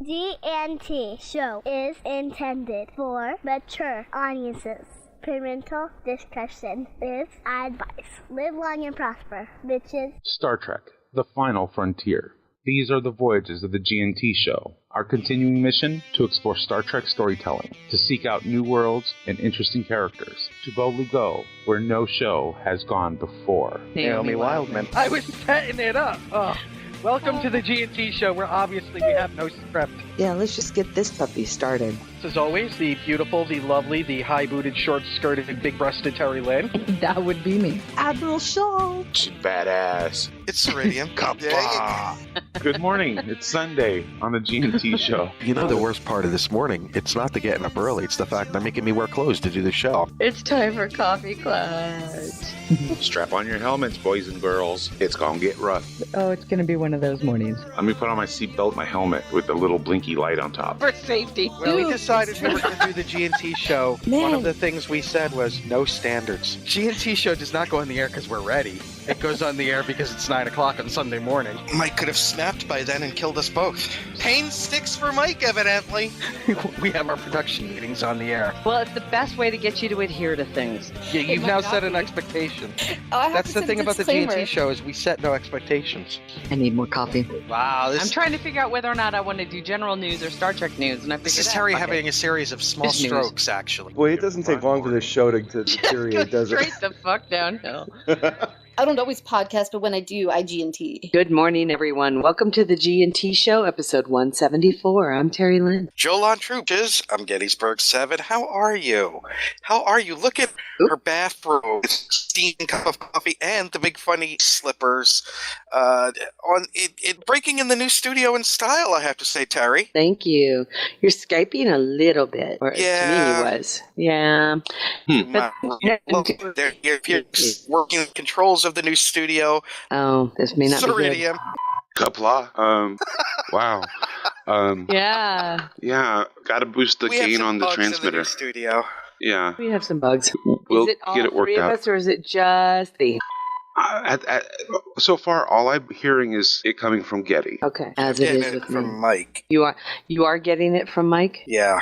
GNT show is intended for mature audiences. Parental discretion is advised. Live long and prosper, bitches. Star Trek, The Final Frontier. These are the voyages of the GNT show. Our continuing mission, to explore Star Trek storytelling, to seek out new worlds and interesting characters, to boldly go where no show has gone before. Naomi Wildman. I was setting it up. Oh. Welcome to the G&T show, where obviously we have no script. Yeah, let's just get this puppy started. As always, the beautiful, the lovely, the high-booted, short-skirted, big-breasted Terry Lynn. That would be me. Admiral Shaw. She's badass. It's Ceridium. Good morning. It's Sunday on the G&T show. You know the worst part of this morning? It's not the getting up early. It's the fact they're making me wear clothes to do the show. It's time for Coffee Clutch. Strap on your helmets, boys and girls. It's gonna get rough. Oh, it's going to be one of those mornings. Let me put on my seatbelt, my helmet with the little blinky light on top. For safety. When we decided we were going to do the G&T show, Man. one of the things we said was no standards. G&T show does not go on the air because we're ready. It goes on the air because it's 9 o'clock on Sunday morning. Mike could have snapped by then and killed us both. Pain sticks for Mike, evidently. We have our production meetings on the air. Well, it's the best way to get you to adhere to things. Yeah, you've now set an expectation. That's the thing about the G&T show is we set no expectations. I need more coffee. Wow, I'm trying to figure out whether or not I want to do general news or Star Trek news, and I figured this is out. Terry Fuck having it. a series of small It's news. strokes, actually. Boy, it doesn't take long for this show to deteriorate, does it? Straight the fuck downhill. I don't always podcast, but when I do, I G&T. Good morning, everyone. Welcome to the G&T Show, episode 174. I'm Terry Lynn. Joel on Troopers, I'm Gettysburg 7. How are you? Look at her bathrobe, steaming cup of coffee, and the big funny slippers. Breaking in the new studio in style, I have to say, Terry. Thank you. You're Skyping a little bit. Or Yeah. to me, you was. Yeah. You're working the controls of the new studio. Oh, this may not be good. Ceridium. Kapla. Wow. Yeah. Yeah, gotta boost the We have gain some on the bugs in the transmitter. new studio. Yeah, We have some bugs. we'll Is it all get it worked three of out. us, or is it just the? So far, all I'm hearing is it coming from Getty. Okay, as it Getting is it with from me. Mike. You are getting it from Mike? Yeah.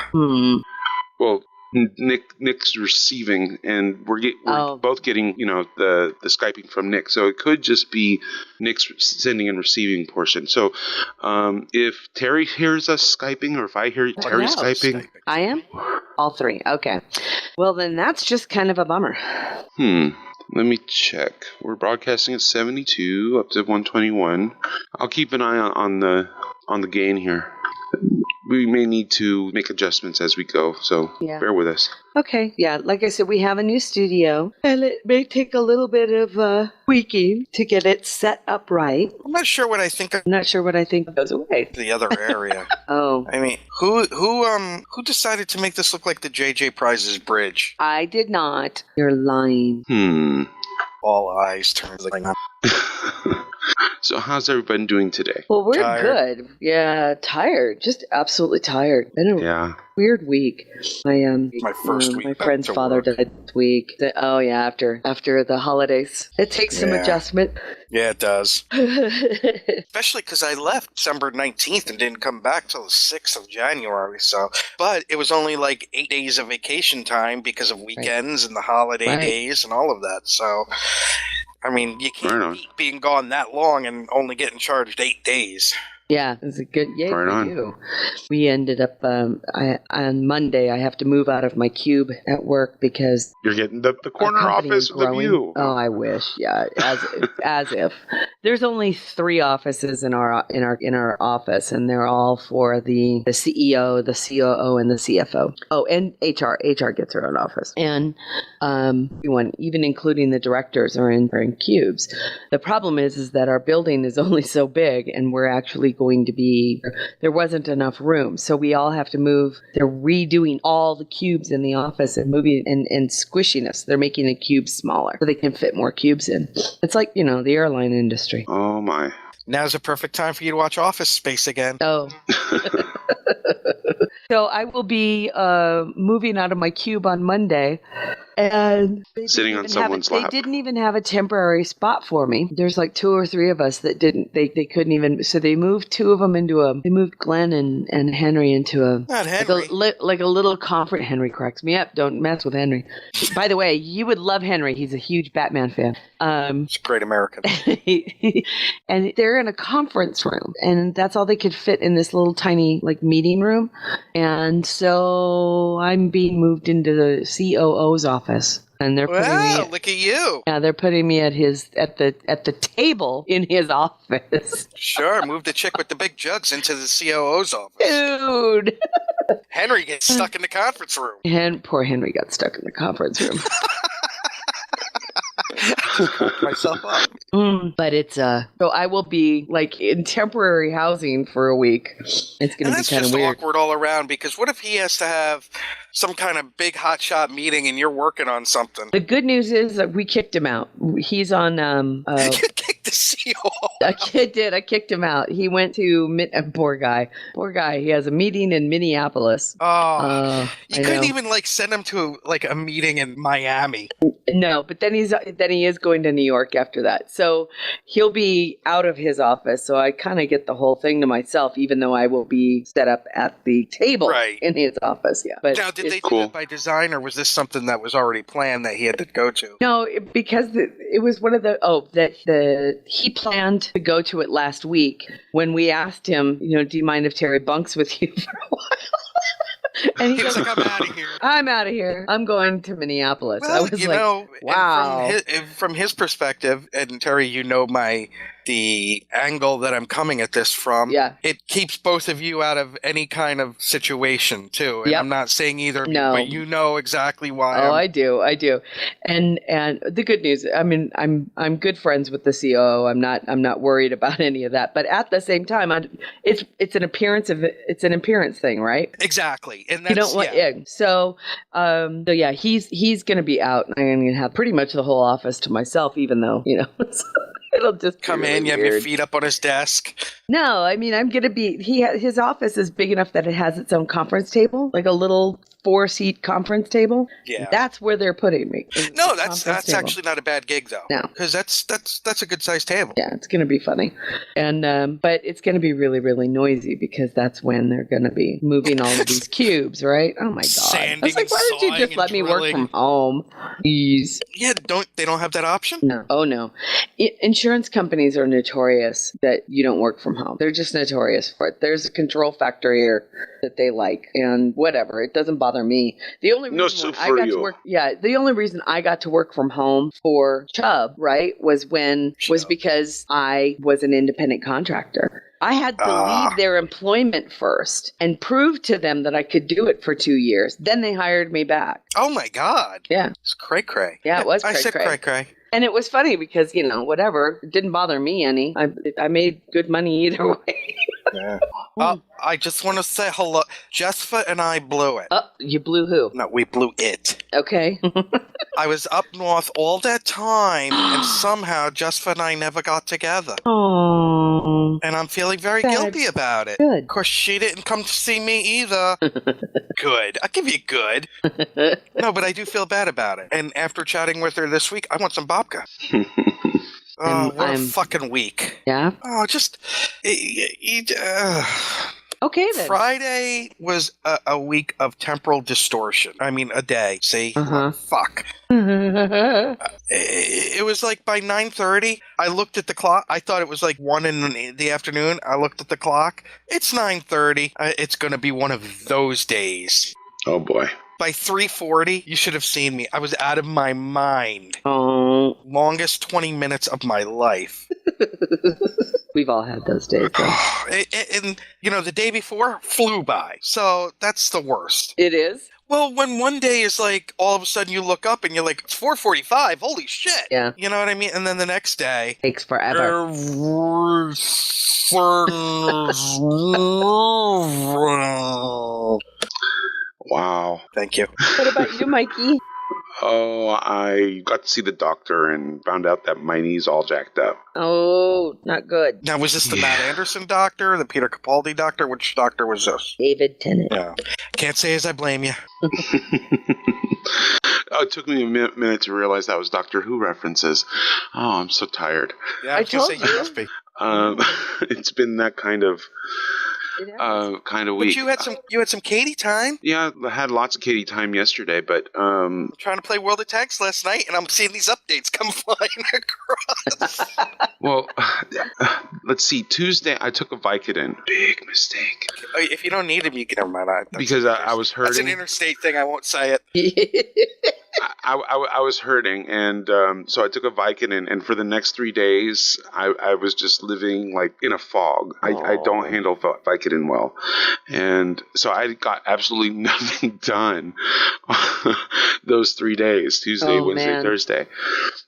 Well, Nick's receiving, and we're Oh. both getting, the Skyping from Nick. So it could just be Nick's sending and receiving portion. So if Terry hears us Skyping, or if I hear Terry no. Skyping, I am? All three. Okay. Well, then that's just kind of a bummer. let me check. We're broadcasting at 72 up to 121. I'll keep an eye on the gain here. We may need to make adjustments as we go, so Yeah. bear with us. Okay. Yeah, like I said, we have a new studio, and it may take a little bit of tweaking to get it set up right. I'm not sure what I think of I'm not sure what I think goes away. the other area. Oh, I mean, who decided to make this look like the JJ Prizes bridge? I did not. You're lying. All eyes turned to the So how's everybody doing today? Well, we're Tired. good. Yeah, tired. Just absolutely tired. Been a Yeah. weird week. My first week My back friend's to father work. died this week. Oh yeah, after the holidays. It takes some Yeah. adjustment. Yeah, it does. Especially because I left December 19th and didn't come back till the 6th of January. So, but it was only like 8 days of vacation time because of weekends and the holiday Right. days and all of that. So, I mean, you Right can't on. beat being gone that long and only getting charged 8 days. Yeah, it's a good yay Right for on. you. We ended up on Monday. I have to move out of my cube at work because You're getting the corner our company office is with a growing. view. Oh, I wish. Yeah, as if there's only 3 offices in our office, and they're all for the CEO, the COO, and the CFO. Oh, and HR. HR gets her own office, and everyone, even including the directors, are in cubes. The problem is that our building is only so big, and we're actually going to be, there wasn't enough room, so we all have to move. They're redoing all the cubes in the office and moving and squishing us. They're making the cubes smaller so they can fit more cubes in. It's like, the airline industry. Oh my. Now's a perfect time for you to watch Office Space again. Oh. So I will be moving out of my cube on Monday, and Sitting on someone's they lap. didn't even have a temporary spot for me. There's like 2 or 3 of us that didn't. They couldn't even. So they moved 2 of them they moved Glenn and Henry into Not Henry. like a little conference. Henry cracks me up. Don't mess with Henry. By the way, you would love Henry. He's a huge Batman fan. It's a great American. And they're in a conference room, and that's all they could fit in this little tiny like meeting room. And so I'm being moved into the COO's office, and they're putting Wow, me. look at you. Yeah, they're putting me at the table in his office. Sure, move the chick with the big jugs into the COO's office. Dude. Henry gets stuck in the conference room. And poor Henry got stuck in the conference room. Myself up. But it's so I will be like in temporary housing for a week. It's going to be kind of That's just weird. awkward all around, because what if he has to have some kind of big hotshot meeting and you're working on something? The good news is that we kicked him out. He's on. You kicked the COO. I kicked him out. He went to poor guy. He has a meeting in Minneapolis. Oh, you I couldn't know. even like send him to like a meeting in Miami. No, but then he is going to New York after that. So he'll be out of his office. So I kind of get the whole thing to myself, even though I will be set up at the table in his office. Yeah. But Now, did they do that by design, or was this something that was already planned that he had to go to? No, because it was one of he planned to go to it last week when we asked him, do you mind if Terry bunks with you for a while? And he was goes, like, I'm out of here. I'm out of here. I'm going to Minneapolis. Well, I was like, wow. From his perspective, and Terry, the angle that I'm coming at this from, it keeps both of you out of any kind of situation too. And I'm not saying either of you, but you know exactly why. Oh, I do. And the good news, I mean, I'm good friends with the COO. I'm not worried about any of that. But at the same time, it's an appearance thing, right? Exactly. And you don't want So he's going to be out, and I'm going to have pretty much the whole office to myself, even though it'll just come really in. You have weird. your feet up on his desk. No, I mean, I'm going to be. His office is big enough that it has its own conference table, like a little 4-seat conference table. Yeah, that's where they're putting me. No, that's actually not a bad gig though. No, because that's a good sized table. Yeah, it's going to be funny, and but it's going to be really, really noisy because that's when they're going to be moving all of these cubes, right? Oh my god! Sanding I was like, why don't you just let me work from home, please? Yeah, they don't have that option? No. Oh no. Insurance companies are notorious that you don't work from home. They're just notorious for it. There's a control factor here that they like, and whatever. It doesn't bother me. The only reason the only reason I got to work from home for Chubb, right, was because I was an independent contractor. I had to leave their employment first and prove to them that I could do it for 2 years. Then they hired me back. Oh my god! Yeah, it's cray-cray. Yeah, it was cray-cray. I said cray-cray. And it was funny because, whatever, it didn't bother me any. I made good money either way. Yeah. I just want to say hello. Jessica and I blew it. You blew who? No, we blew it. Okay. I was up north all that time, and somehow Jessica and I never got together. Oh. And I'm feeling very guilty about it. Good. Of course, she didn't come to see me either. Good. I'll give you good. No, but I do feel bad about it. And after chatting with her this week, I want some babka. Oh, what a fucking week. Yeah? Oh, just... Okay, then. Friday was a week of temporal distortion. I mean, a day. See? Fuck. It was like by 9:30, I looked at the clock. I thought it was like 1 in the afternoon. I looked at the clock. It's 9:30. It's going to be one of those days. Oh, boy. By 3:40, you should have seen me. I was out of my mind. Oh. Longest 20 minutes of my life. We've all had those days. And, the day before flew by. So that's the worst. It is? Well, when one day is like, all of a sudden you look up and you're like, it's 4:45. Holy shit. Yeah. You know what I mean? And then the next day. Takes forever. Wow. Thank you. What about you, Mikey? Oh, I got to see the doctor and found out that my knee's all jacked up. Oh, not good. Now, was this the Matt Anderson doctor, the Peter Capaldi doctor? Which doctor was this? David Tennant. Yeah. Can't say as I blame you. Oh, it took me a minute to realize that was Doctor Who references. Oh, I'm so tired. Yeah, I told you. Must be. It's been that kind of week. But you had some Katie time. Yeah, I had lots of Katie time yesterday, but I'm trying to play World of Tanks last night, and I'm seeing these updates come flying across. Well, let's see. Tuesday, I took a Vicodin. Big mistake. If you don't need them, you can. Never mind. Because I was hurting. That's an interstate thing. I won't say it. I was hurting, and so I took a Vicodin, and for the next 3 days, I was just living like in a fog. I don't handle Vicodin well, and so I got absolutely nothing done those 3 days: Tuesday, Wednesday, Thursday.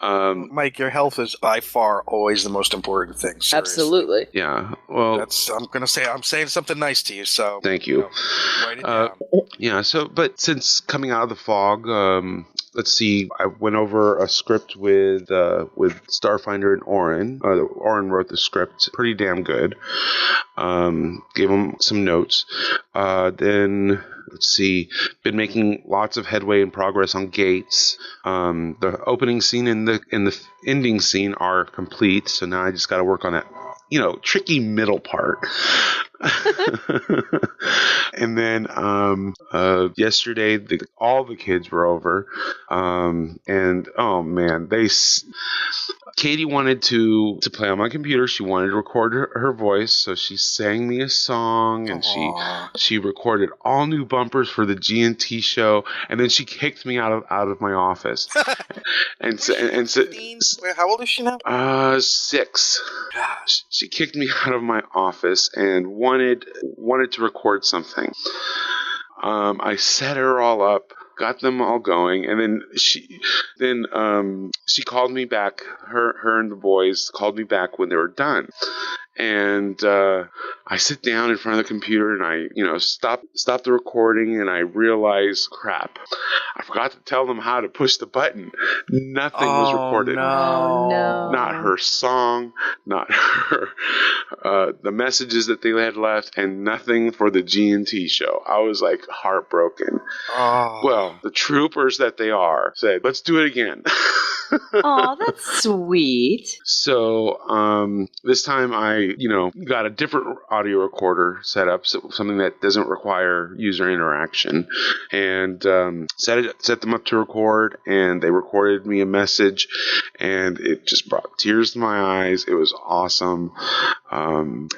Mike, your health is by far always the most important thing. Seriously. Absolutely. Yeah. Well, I'm saying something nice to you. So thank you. Write it down. Yeah. So, but since coming out of the fog, let's see. I went over a script with Starfinder and Oren. Oren wrote the script, pretty damn good. Gave him some notes. Then let's see. Been making lots of headway and progress on Gates. The opening scene and the ending scene are complete. So now I just got to work on that, tricky middle part. And then yesterday, all the kids were over, and oh man, Katie wanted to play on my computer. She wanted to record her voice, so she sang me a song, and she recorded all new bumpers for the G&T show, and then she kicked me out of my office. and so, how old is she now? 6. She kicked me out of my office and wanted to record something. I set her all up, got them all going, and then she called me back. Her and the boys called me back when they were done. And I sit down in front of the computer and I, stop the recording, and I realize, crap, I forgot to tell them how to push the button. Nothing was recorded. No. Not her song, not her the messages that they had left, and nothing for the G&T show. I was like heartbroken. Well, the troopers that they are said, let's do it again. Oh, that's sweet. So this time I, got a different audio recorder set up, so something that doesn't require user interaction, and set them up to record, and they recorded me a message, and it just brought tears to my eyes. It was awesome. And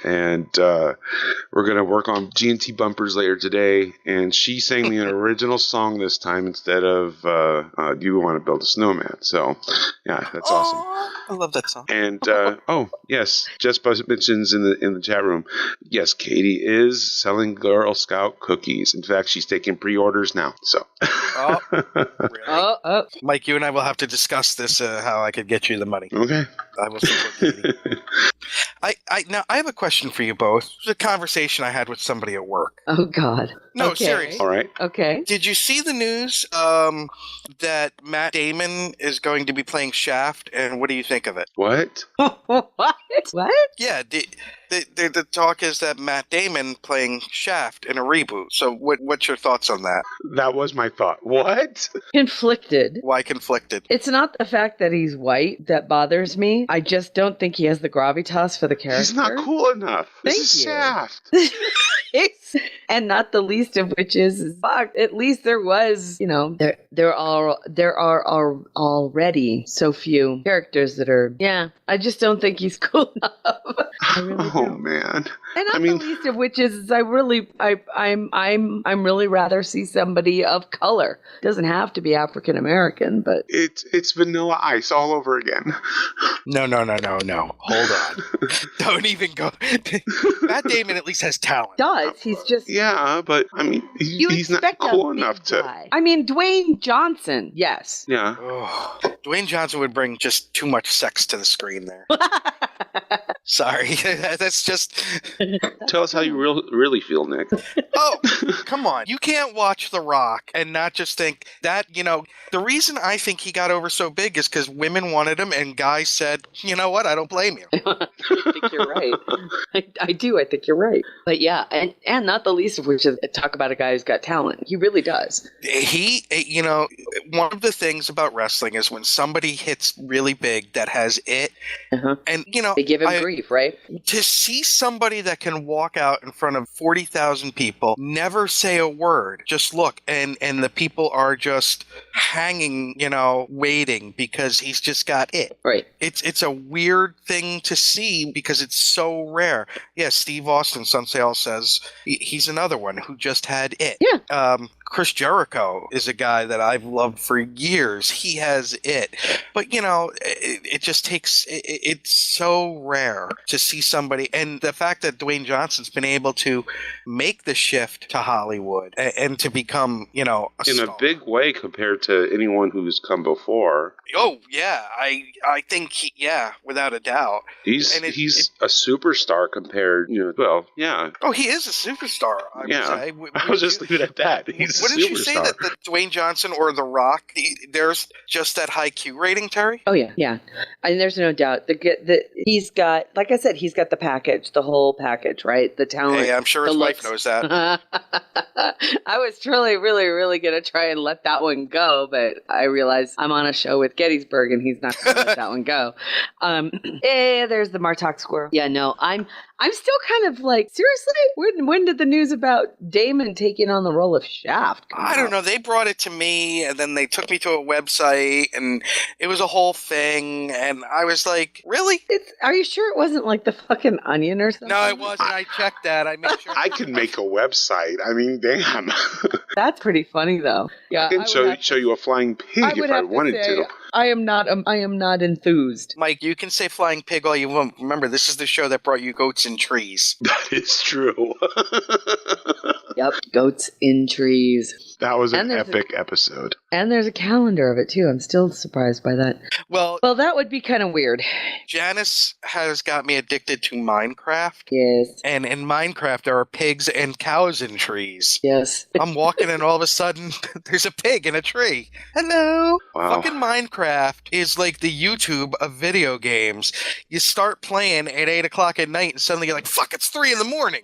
we're going to work on G&T bumpers later today, and she sang me an original song this time instead of Do You Want to Build a Snowman? So, yeah, that's awesome. I love that song. And, yes, Jess mentions in the chat room, yes, Katie is selling Girl Scout cookies. In fact, she's taking pre-orders now, so. Really? Mike, you and I will have to discuss this, how I could get you the money. Okay. I will support Katie. Now, I have a question for you both. It was a conversation I had with somebody at work. Oh, God. No, okay. seriously. All right. Okay. Did you see the news that Matt Damon is going to be playing Shaft, and what do you think of it? What? What? Yeah, the talk is that Matt Damon playing Shaft in a reboot. So what's your thoughts on that? That was my thought. What? Conflicted. Why conflicted? It's not the fact that he's white that bothers me. I just don't think he has the gravitas for the character. He's not cool enough. This is Shaft. And not the least of which is fuck. At least there was, there are already so few characters that are. Yeah, I just don't think he's cool enough. I really don't. Man. And not the least of which is I'm really rather see somebody of color. Doesn't have to be African American, but it's Vanilla Ice all over again. No. Hold on. Don't even go. Matt Damon at least has talent. He's just but he's not cool enough to. Dwayne Johnson, yes. Yeah. Dwayne Johnson would bring just too much sex to the screen there. Sorry, that's just. Tell us how you really feel, Nick. Oh, come on. You can't watch The Rock and not just think that, the reason I think he got over so big is because women wanted him and guys said, you know what, I don't blame you. I think you're right. I do. I think you're right. But yeah, and not the least of which is talk about a guy who's got talent. He really does. One of the things about wrestling is when somebody hits really big that has it, and, they give him grief, right? To see somebody that can walk out in front of 40,000 people, never say a word, just look, and the people are just hanging, waiting because he's just got it. Right. It's a weird thing to see because it's so rare. Yeah, Steve Austin, Sunsale says he's another one who just had it. Yeah. Chris Jericho is a guy that I've loved for years. He has it. But, it just takes – it's so rare to see somebody – and the fact that Dwayne Johnson's been able to make the shift to Hollywood and to become, a in star. A big way compared to anyone who's come before. Oh, yeah. I think, without a doubt. He's a superstar compared, yeah. Oh, he is a superstar, I would say. I'll just leave it at that. Wouldn't you say that the Dwayne Johnson or The Rock, there's just that high Q rating, Terry? Oh, yeah, yeah. And there's no doubt. He's got, like I said, he's got the package, the whole package, right? The talent. Hey, I'm sure his wife knows that. I was really, really, really going to try and let that one go, but I realized I'm on a show with Gettysburg and he's not going to let that one go. There's the Martok squirrel. Yeah, no, I'm still kind of like, seriously? When did the news about Damon taking on the role of Shaft come I don't know. They brought it to me, and then they took me to a website, and it was a whole thing, and I was like, really? Are you sure it wasn't like the fucking Onion or something? No, it wasn't. I checked that. I made sure. I could make a website. I mean, damn. That's pretty funny, though. Yeah, I can show you a flying pig if I wanted to. I am not enthused. Mike, you can say flying pig all you want. Remember, this is the show that brought you goats and trees. That is true. Yep, goats in trees. That was an epic episode. And there's a calendar of it, too. I'm still surprised by that. Well, that would be kind of weird. Janice has got me addicted to Minecraft. Yes. And in Minecraft, there are pigs and cows in trees. Yes. I'm walking and all of a sudden, there's a pig in a tree. Hello. Wow. Fucking Minecraft is like the YouTube of video games. You start playing at 8 o'clock at night and suddenly you're like, fuck, it's 3 in the morning.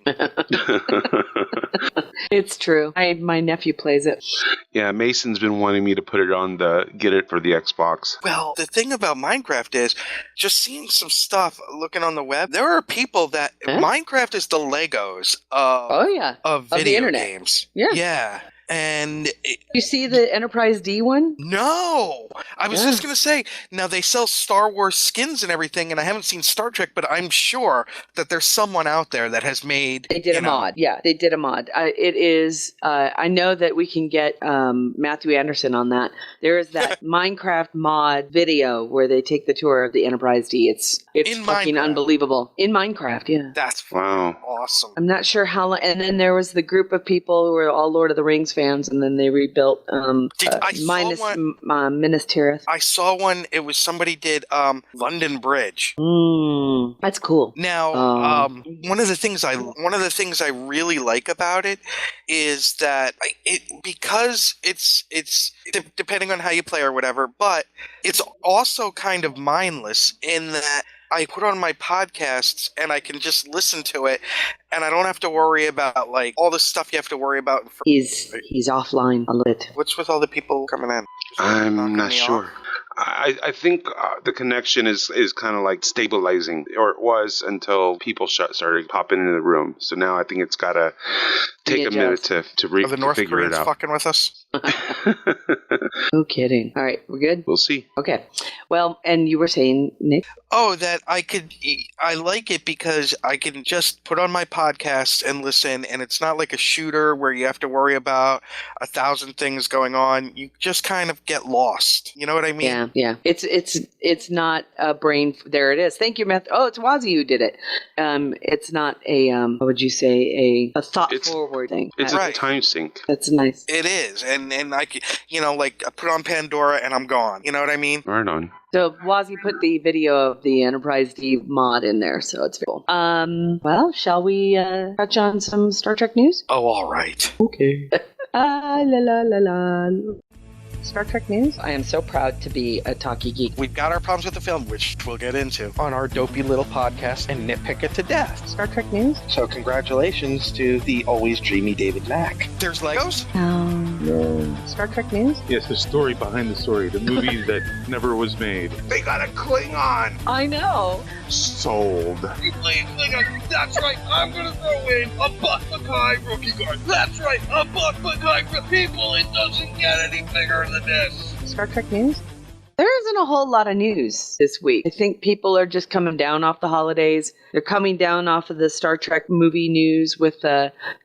It's true. My nephew plays it. Yeah, Mason's been wanting me to put it on get it for the Xbox. Well, the thing about Minecraft is just seeing some stuff looking on the web. There are people that Minecraft is the Legos of video the internet. games. Yeah. Yeah. And you see the Enterprise D one? No, I was just going to say, now they sell Star Wars skins and everything, and I haven't seen Star Trek, but I'm sure that there's someone out there that has made. They did a mod. Yeah, they did a mod. It is, I know that we can get Matthew Anderson on that. There is that Minecraft mod video where they take the tour of the Enterprise D. It's fucking unbelievable. In Minecraft, yeah. That's awesome. I'm not sure how long. And then there was the group of people who were all Lord of the Rings fans, and then they rebuilt Minas Tirith. I saw one. It was somebody did London Bridge. That's cool. Now, one of the things I really like about it is that because it's depending on how you play or whatever, but it's also kind of mindless in that I put on my podcasts and I can just listen to it, and I don't have to worry about like all the stuff you have to worry about. He's offline a lit. What's with all the people coming in? I'm not sure. I think the connection is kind of like stabilizing, or it was until people started popping into the room. So now I think it's got to take a minute to the North figure it Koreans out. fucking with us. No kidding. All right, we're good? We'll see. Okay. Well, and you were saying, Nick? Oh, that I like it because I can just put on my podcast and listen, and it's not like a shooter where you have to worry about 1,000 things going on. You just kind of get lost. You know what I mean? Yeah. Yeah. It's not a brain. There it is. Thank you, Matt. Oh, it's Wazzy who did it. It's not a what would you say, a thought forward thing. It's a time sink. That's nice. It is, and I put on Pandora and I'm gone. You know what I mean? Right on. So Wazzy put the video of the Enterprise D mod in there, so it's cool. Well, shall we touch on some Star Trek news? Oh, all right. Okay. La la la la. Star Trek news. I am so proud to be a talkie geek. We've got our problems with the film, which we'll get into on our dopey little podcast and nitpick it to death. Star Trek news. So congratulations to the always dreamy David Mack. There's Legos? No. Star Trek news. Yes, the story behind the story. The movie that never was made. They got a Klingon! I know. Sold. You playing Klingon? That's right, I'm gonna throw in a Buck Mackay rookie guard. That's right, a Buck Mackay for people. It doesn't get any bigger than this. Star Trek news? There isn't a whole lot of news this week. I think people are just coming down off the holidays. They're coming down off of the Star Trek movie news with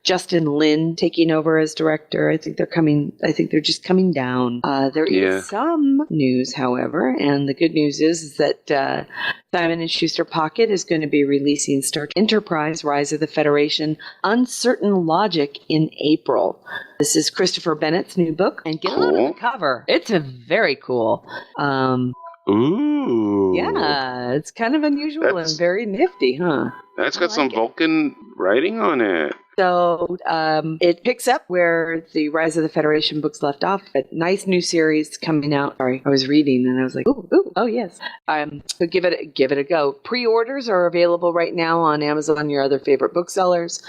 Justin Lin taking over as director. I think they're just coming down. There is some news, however, and the good news is that Simon & Schuster Pocket is going to be releasing Star Trek Enterprise: Rise of the Federation Uncertain Logic in April. This is Christopher Bennett's new book, and get a look at the cover. It's very cool. Ooh. Yeah, it's kind of unusual and very nifty, huh? That's got some Vulcan writing on it. So it picks up where the Rise of the Federation books left off. A nice new series coming out. Sorry, I was reading and I was like, ooh, oh yes. So give it a go. Pre-orders are available right now on Amazon, your other favorite booksellers.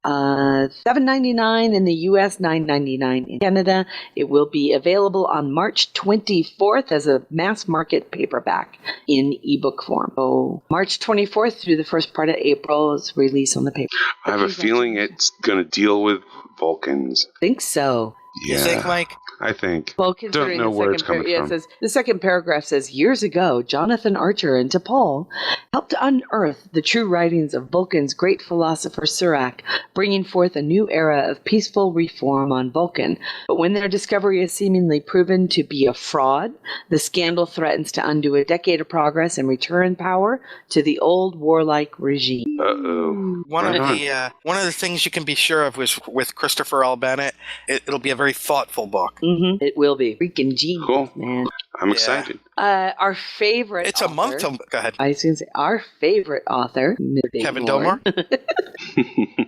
$7.99 in the U.S., $9.99 in Canada. It will be available on March 24th as a mass market paperback in ebook form. So March 24th through the first part of April is release on the paper. I have a feeling it's going to deal with Vulcans. I think so. Yeah. You think, Mike? I think. Well, don't know where it's coming from. It says, the second paragraph says, years ago, Jonathan Archer and T'Pol helped unearth the true writings of Vulcan's great philosopher Surak, bringing forth a new era of peaceful reform on Vulcan. But when their discovery is seemingly proven to be a fraud, the scandal threatens to undo a decade of progress and return power to the old warlike regime. Uh-oh. One of the things you can be sure of was with Christopher L. Bennett. It'll be a very thoughtful book. Mm-hmm. It will be. Freaking genius, man. I'm excited. Our favorite It's author, a month to... Go ahead. I was going to say, our favorite author, Kevin Domar?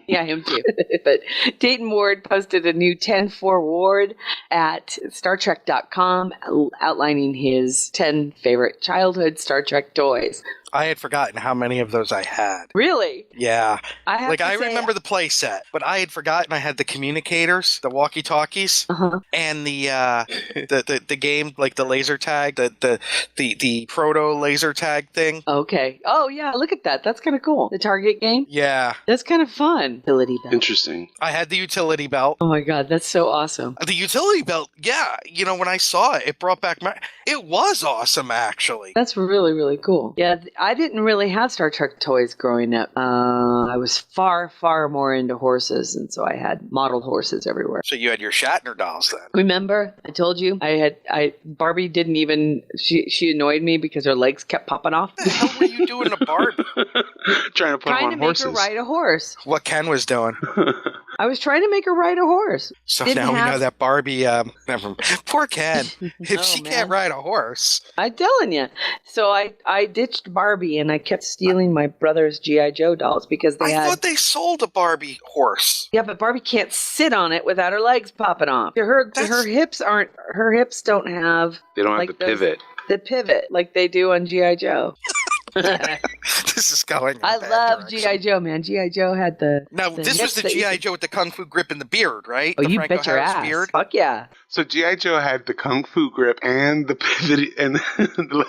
Yeah, him too. But Dayton Ward posted a new 10-4 Ward at StarTrek.com outlining his 10 favorite childhood Star Trek toys. I had forgotten how many of those I had. Really? Yeah. I remember the play set, but I had forgotten I had the communicators, the walkie-talkies, and the game, like the laser tag, the proto laser tag thing. Okay. Oh yeah, look at that. That's kind of cool. The Target game? Yeah. That's kind of fun. Utility belt. Interesting. I had the utility belt. Oh my god, that's so awesome. The utility belt, yeah. You know, when I saw it, it brought back it was awesome, actually. That's really, really cool. Yeah, I didn't really have Star Trek toys growing up. I was far, far more into horses, and so I had model horses everywhere. So you had your Shatner dolls then? Remember, I told you Barbie didn't even. She annoyed me because her legs kept popping off. What the hell were you doing to Barbie? Trying to put them on horses. Make her ride a horse. What Ken was doing. I was trying to make her ride a horse. So now we know that Barbie. Poor Ken. If she can't ride a horse, I'm telling you. So I ditched Barbie and I kept stealing my brother's G.I. Joe dolls because I thought they sold a Barbie horse. Yeah, but Barbie can't sit on it without her legs popping off. Her hips don't have. They don't have the pivot. The pivot like they do on G.I. Joe. This is going. I love G.I. Joe, man. G.I. Joe had the. Now this was the G.I. Joe with the kung fu grip and the beard, right? Oh, the you Franco bet your Harris ass. Beard. Fuck yeah. So G.I. Joe had the kung fu grip and the pivot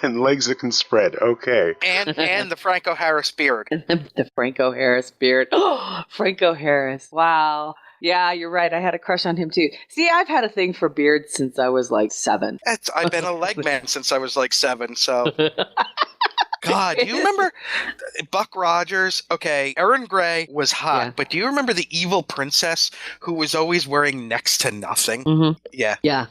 and legs that can spread. Okay. And the Franco Harris beard. The Franco Harris beard. Oh, Franco Harris. Wow. Yeah, you're right. I had a crush on him too. See, I've had a thing for beards since I was like 7. I've been a leg man since I was like 7, so. God, do you remember Buck Rogers? Okay, Erin Gray was hot, but do you remember the evil princess who was always wearing next to nothing? Mm-hmm. Yeah. Yeah.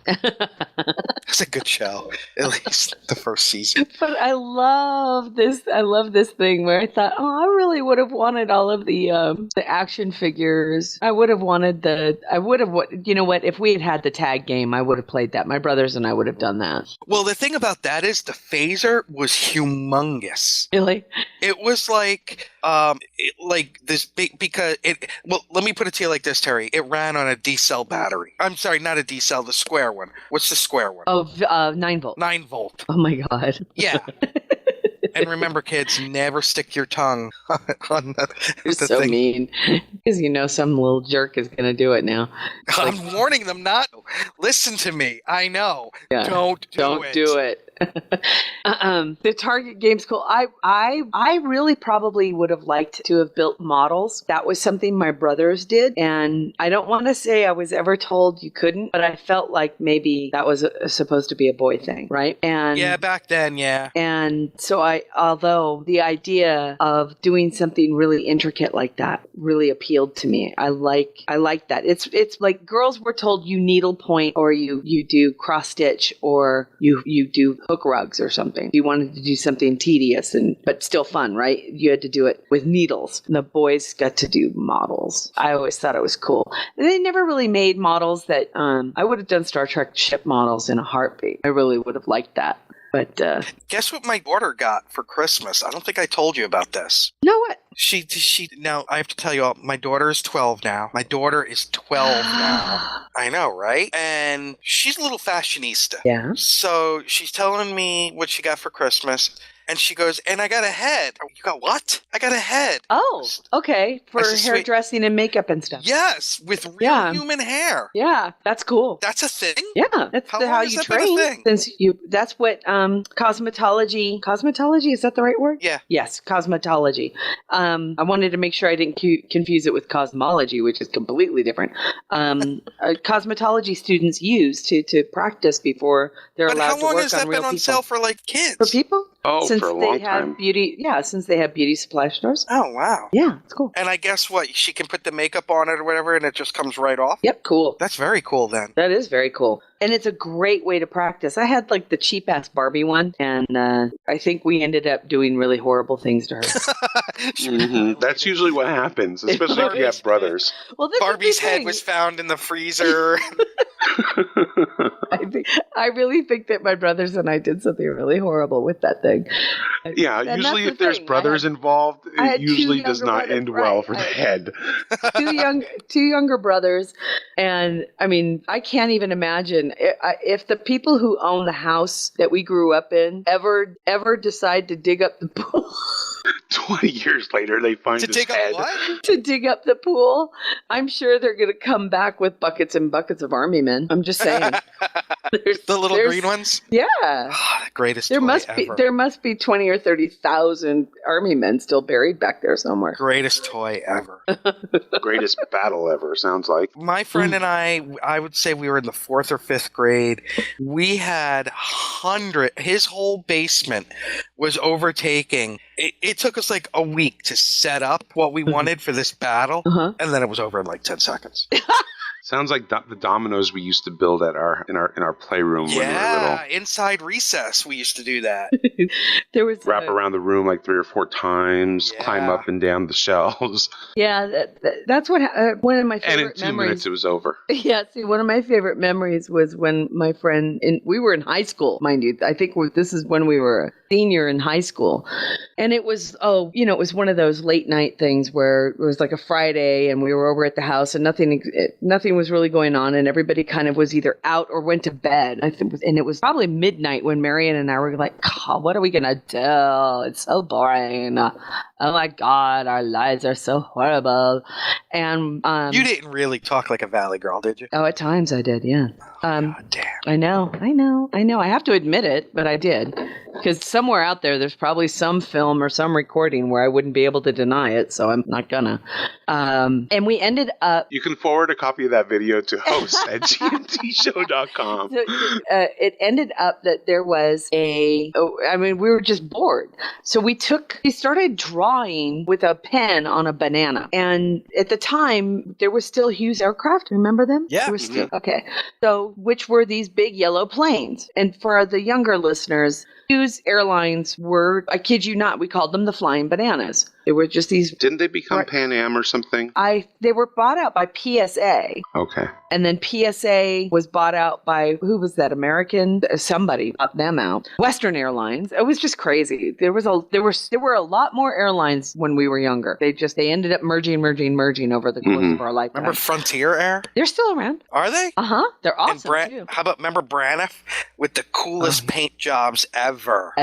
It's a good show, at least the first season. But I love this. I love this thing where I thought, I really would have wanted all of the action figures. I would have wanted you know what? If we had had the tag game, I would have played that. My brothers and I would have done that. Well, the thing about that is the phaser was humongous. Really? It was like this big, because let me put it to you like this, Terry. It ran on a D-cell battery. I'm sorry, not a D-cell, the square one. What's the square one? Oh, 9 volt. 9 volt. Oh my God. Yeah. And remember, kids, never stick your tongue on the You're so thing. mean. Because you know some little jerk is going to do it now. I'm warning them not. Listen to me. I know. Yeah. Don't do it. The Target game's cool. I really probably would have liked to have built models. That was something my brothers did, and I don't want to say I was ever told you couldn't, but I felt like maybe that was supposed to be a boy thing, right? And yeah, back then, yeah. And so although the idea of doing something really intricate like that really appealed to me. I like that. It's like girls were told you needle point or you do cross stitch or you do hook rugs or something. You wanted to do something tedious but still fun, right? You had to do it with needles. And the boys got to do models. I always thought it was cool. And they never really made models that I would have done Star Trek ship models in a heartbeat. I really would have liked that. But guess what my daughter got for Christmas? I don't think I told you about this. No, what? She now I have to tell you all, my daughter is 12 now. My daughter is 12 now. I know, right? And she's a little fashionista. Yeah. So she's telling me what she got for Christmas. And she goes, and I got a head. You got what? I got a head. Oh, okay. For said, hairdressing and makeup and stuff. Yes, with real human hair. Yeah, that's cool. That's a thing? Yeah, that's how you train. Since that's what cosmetology, is that the right word? Yeah. Yes, cosmetology. I wanted to make sure I didn't confuse it with cosmology, which is completely different. Cosmetology students use to practice before they're allowed to work on real people. But how long has that been on sale for like kids? For people? Oh, since for a they long have time. Since they have beauty supply stores. Oh, wow. Yeah, it's cool. And I guess what? She can put the makeup on it or whatever and it just comes right off? Yep, cool. That's very cool then. That is very cool. And it's a great way to practice. I had like the cheap-ass Barbie one, and I think we ended up doing really horrible things to her. Mm-hmm. That's usually what happens, especially if you have brothers. Well, Barbie's head was found in the freezer. I really think that my brothers and I did something really horrible with that thing. Yeah, and usually if there's brothers involved, it usually does not end well for the head. Two younger brothers, and I mean, I can't even imagine if the people who own the house that we grew up in ever decide to dig up the pool. 20 years later, they find his head. To dig up the pool. I'm sure they're going to come back with buckets and buckets of army men. I'm just saying. The little green ones? Yeah. Oh, the greatest toy ever. There must be 20 or 30,000 army men still buried back there somewhere. Greatest toy ever. Greatest battle ever, sounds like. My friend and I would say we were in the 4th or 5th grade. We had his whole basement was overtaking. It took us like a week to set up what we wanted for this battle, and then it was over in like 10 seconds. Sounds like the dominoes we used to build in our playroom when we were little. Inside recess we used to do that. There was wrap around the room like 3 or 4 times, climb up and down the shelves. Yeah, that's what one of my favorite memories. And in 2 minutes it was over. Yeah, see, one of my favorite memories was when my friend we were in high school, mind you. I think this is when we were a senior in high school, and it was it was one of those late night things where it was like a Friday, and we were over at the house, and nothing was really going on, and everybody kind of was either out or went to bed. And it was probably midnight when Marion and I were like, oh, what are we gonna do? It's so boring. Oh my God, our lives are so horrible. And you didn't really talk like a Valley girl, did you? Oh, at times I did, yeah. God damn. I know. I have to admit it, but I did. Because somewhere out there's probably some film or some recording where I wouldn't be able to deny it, so I'm not gonna. And we ended up. You can forward a copy of that video to hosts@gntshow.com. So, it ended up that there was we were just bored. So we started drawing with a pen on a banana. And at the time, there was still Hughes Aircraft. Remember them? Yeah. There was still, okay. So, which were these big yellow planes. And for the younger listeners, Hughes Airlines were, I kid you not, we called them the Flying Bananas. They were just these. Didn't they become Pan Am or something? They were bought out by PSA. Okay. And then PSA was bought out by, who was that? American? Somebody bought them out. Western Airlines. It was just crazy. There were a lot more airlines when we were younger. They ended up merging over the course of our lifetime. Remember Frontier Air? They're still around. Are they? Uh-huh. They're awesome too. How about remember Braniff with the coolest paint jobs ever?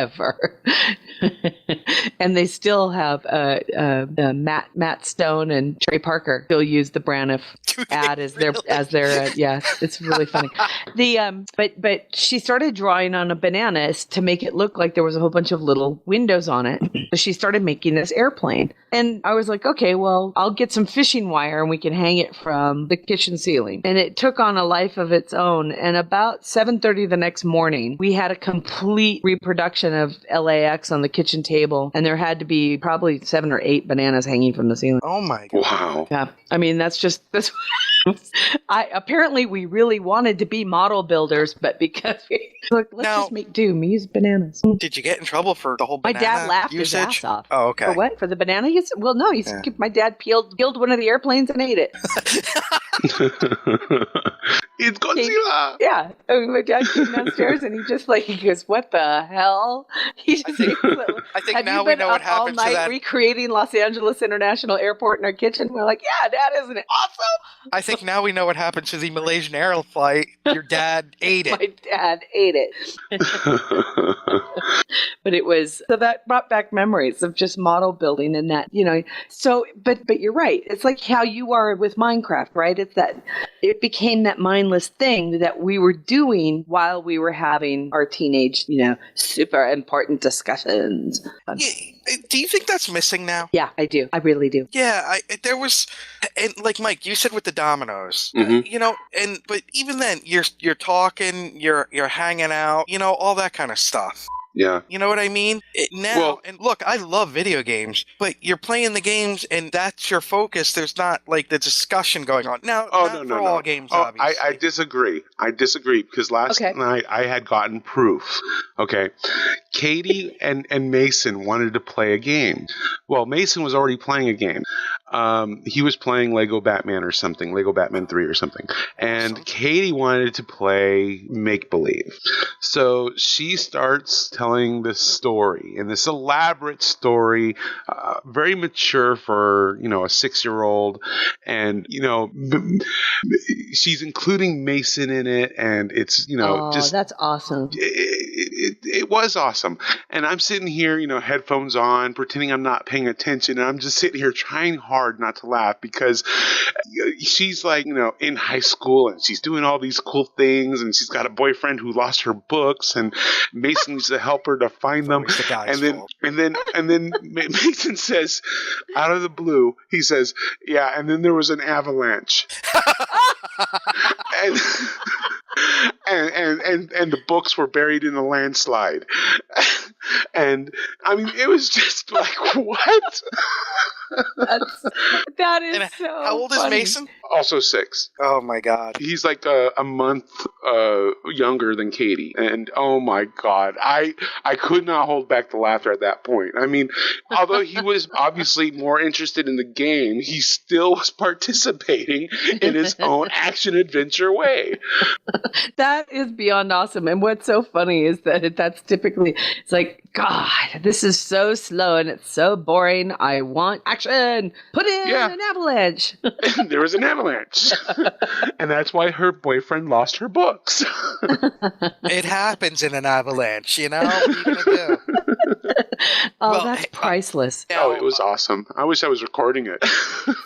And they still have Matt Stone and Trey Parker still use the Braniff ad as their yeah, it's really funny. But she started drawing on a banana to make it look like there was a whole bunch of little windows on it. So she started making this airplane. And I was like, okay, well, I'll get some fishing wire and we can hang it from the kitchen ceiling. And it took on a life of its own. And about 7:30 the next morning, we had a complete reproduction of LAX on the kitchen table. And there had to be probably 7 or 8 bananas hanging from the ceiling. Oh my God. Wow. Yeah. I mean, that's apparently we really wanted to be model builders, but because let's just make do. We use bananas. Did you get in trouble for the whole banana My dad laughed usage? his ass off. Oh, okay. For what? For the banana usage? Well, no. My dad peeled one of the airplanes and ate it. It's Godzilla! Yeah. My dad came downstairs and he goes, what the hell? He just I think now we know what happened all night to that. recreating Los Angeles International Airport in our kitchen. We're like, yeah, Dad, isn't it awesome? I think now we know what happened to the Malaysian Air flight. Your dad ate it. My dad ate it. But it was, so that brought back memories of just model building and that, so, but you're right. It's like how you are with Minecraft, right? It's that it became that mindless thing that we were doing while we were having our teenage, super important discussions. Do you think that's missing now? Yeah, I do. I really do. Yeah, there was, and like Mike, you said with the dominoes, but even then, you're talking, you're hanging out, all that kind of stuff. Yeah. You know what I mean? And look, I love video games, but you're playing the games and that's your focus. There's not like the discussion going on. Now, all games, obviously. I disagree. Because last night I had gotten proof. Okay. Katie and Mason wanted to play a game. Well, Mason was already playing a game. He was playing Lego Batman or something, Lego Batman 3 or something. And awesome. Katie wanted to play Make-Believe. So she starts telling this story, and this elaborate story, very mature for, a 6-year-old. And, she's including Mason in it, and it's, just... that's awesome. It was awesome. And I'm sitting here, headphones on, pretending I'm not paying attention, and I'm just sitting here trying hard not to laugh because she's like, in high school and she's doing all these cool things and she's got a boyfriend who lost her books and Mason needs to help her to find them. And then Mason says, out of the blue, he says, yeah, and then there was an avalanche. and the books were buried in a landslide. And I mean, it was just like, what? That is so How old funny. is Mason? Also 6. Oh my God. He's like a month younger than Katie. And oh my God, I could not hold back the laughter at that point. I mean, although he was obviously more interested in the game, he still was participating in his own action-adventure way. That is beyond awesome. And what's so funny is that that's typically, it's like, God, this is so slow and it's so boring. I want action. Put in an avalanche. There was an avalanche. And that's why her boyfriend lost her books. It happens in an avalanche, What are you going to do? Oh, that's priceless. Oh, it was awesome. I wish I was recording it.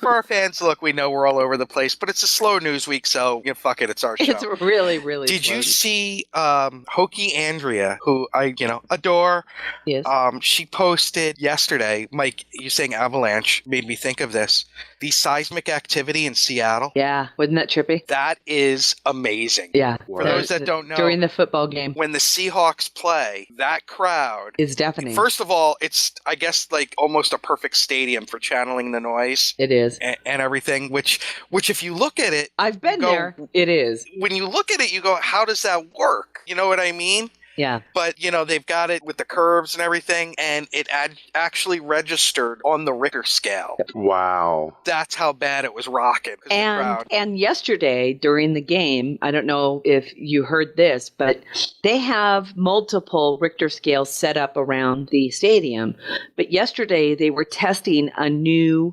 For our fans, look, we know we're all over the place, but it's a slow news week, so fuck it, it's our show. It's really, really Did slow. you see Hokey Andrea, who I adore? Yes. She posted yesterday, Mike, you saying avalanche made me think of this. The seismic activity in Seattle. Yeah, wasn't that trippy? That is amazing. Yeah. For those that don't know, during the football game, when the Seahawks play, that crowd is deafening. First of all, it's, I guess, like almost a perfect stadium for channeling the noise. It is. And everything, which if you look at it, I've been there. It is. When you look at it, you go, how does that work? You know what I mean? Yeah. But, they've got it with the curves and everything, and it actually registered on the Richter scale. Wow. That's how bad it was rocking. And yesterday during the game, I don't know if you heard this, but they have multiple Richter scales set up around the stadium. But yesterday they were testing a new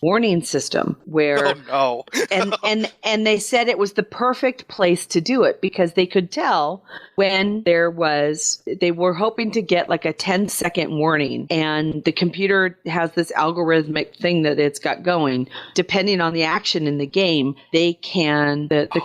warning system where and they said it was the perfect place to do it because they could tell when they were hoping to get like a 10-second warning, and the computer has this algorithmic thing that it's got going. Depending on the action in the game, the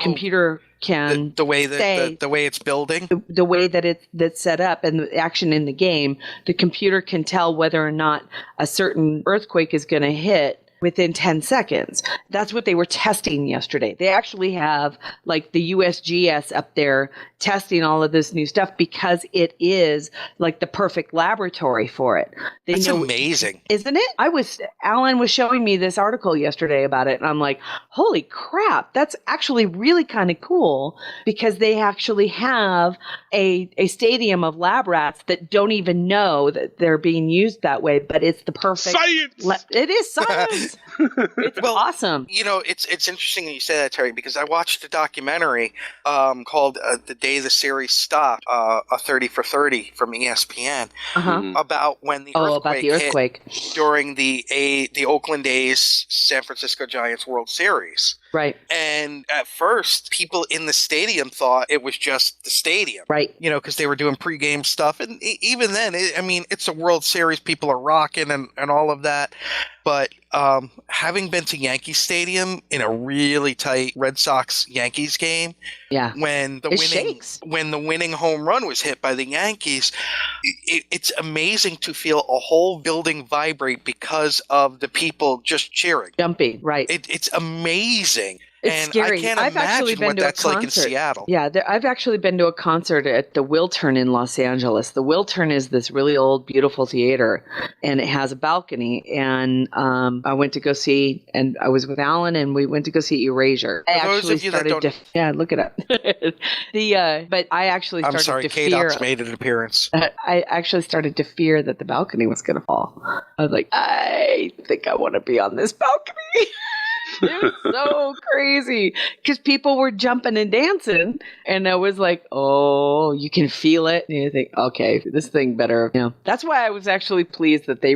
computer can the way it's building, the way that that's set up, and the action in the game, the computer can tell whether or not a certain earthquake is going to hit within 10 seconds. That's what they were testing yesterday. They actually have like the USGS up there testing all of this new stuff because it is like the perfect laboratory for it. That's amazing. Isn't it? Alan was showing me this article yesterday about it, and I'm like, holy crap, that's actually really kind of cool because they actually have a stadium of lab rats that don't even know that they're being used that way, but it's the perfect science. It is science. It's awesome. It's interesting that you say that, Terry, because I watched a documentary called "The Day the Series Stopped," a 30 for 30 from ESPN, about when the earthquake hit during the Oakland A's San Francisco Giants World Series. Right. And at first, people in the stadium thought it was just the stadium. Right. Because they were doing pregame stuff. And even then, it's a World Series. People are rocking and all of that. But having been to Yankee Stadium in a really tight Red Sox-Yankees game, when the winning home run was hit by the Yankees, it's amazing to feel a whole building vibrate because of the people just cheering. Jumping, right. It's amazing. It's scary. I can't imagine what that's like in Seattle. Yeah, I've actually been to a concert at the Wiltern in Los Angeles. The Wiltern is this really old, beautiful theater, and it has a balcony. And I went to go see, and I was with Alan, and we went to go see Erasure. Look it up. But I actually started I'm sorry, to K-Dot's fear. made an appearance. I actually started to fear that the balcony was going to fall. I was like, I think I want to be on this balcony. It was so crazy because people were jumping and dancing, and I was like, oh, you can feel it, and you think, okay, this thing better. That's why I was actually pleased that they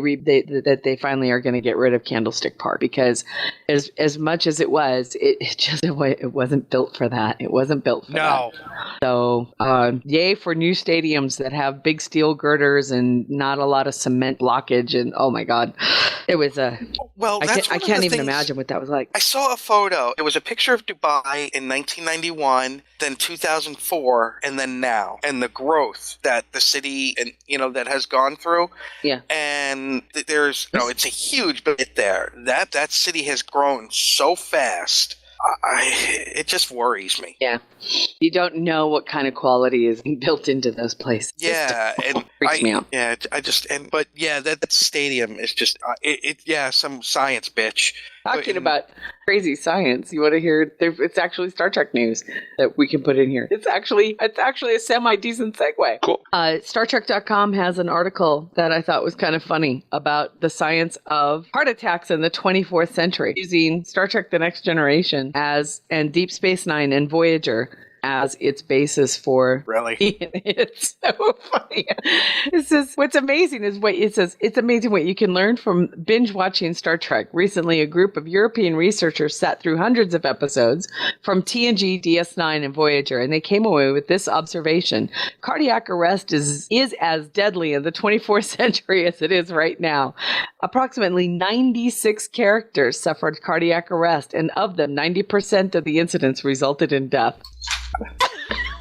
finally are going to get rid of Candlestick Park, because as much as it wasn't built for that. It wasn't built for that. So yay for new stadiums that have big steel girders and not a lot of cement blockage, and oh my god, it was I can't even imagine what that was like. I saw a photo. It was a picture of Dubai in 1991, then 2004, and then now, and the growth that the city that has gone through. Yeah. And it's a huge bit there. That city has grown so fast. It just worries me. Yeah. You don't know what kind of quality is built into those places. Yeah. It freaks me out. Yeah. That stadium is just, some science bitch. Talking about crazy science, you want to hear? It's actually Star Trek news that we can put in here. It's actually a semi-decent segue. Cool. StarTrek.com has an article that I thought was kind of funny about the science of heart attacks in the 24th century, using Star Trek: The Next Generation and Deep Space Nine and Voyager as its basis for. Really? It's so funny. It says, what's amazing is what it says, it's amazing what you can learn from binge watching Star Trek. Recently, a group of European researchers sat through hundreds of episodes from TNG, DS9, and Voyager, and they came away with this observation. Cardiac arrest is as deadly in the 24th century as it is right now. Approximately 96 characters suffered cardiac arrest, and of them, 90% of the incidents resulted in death.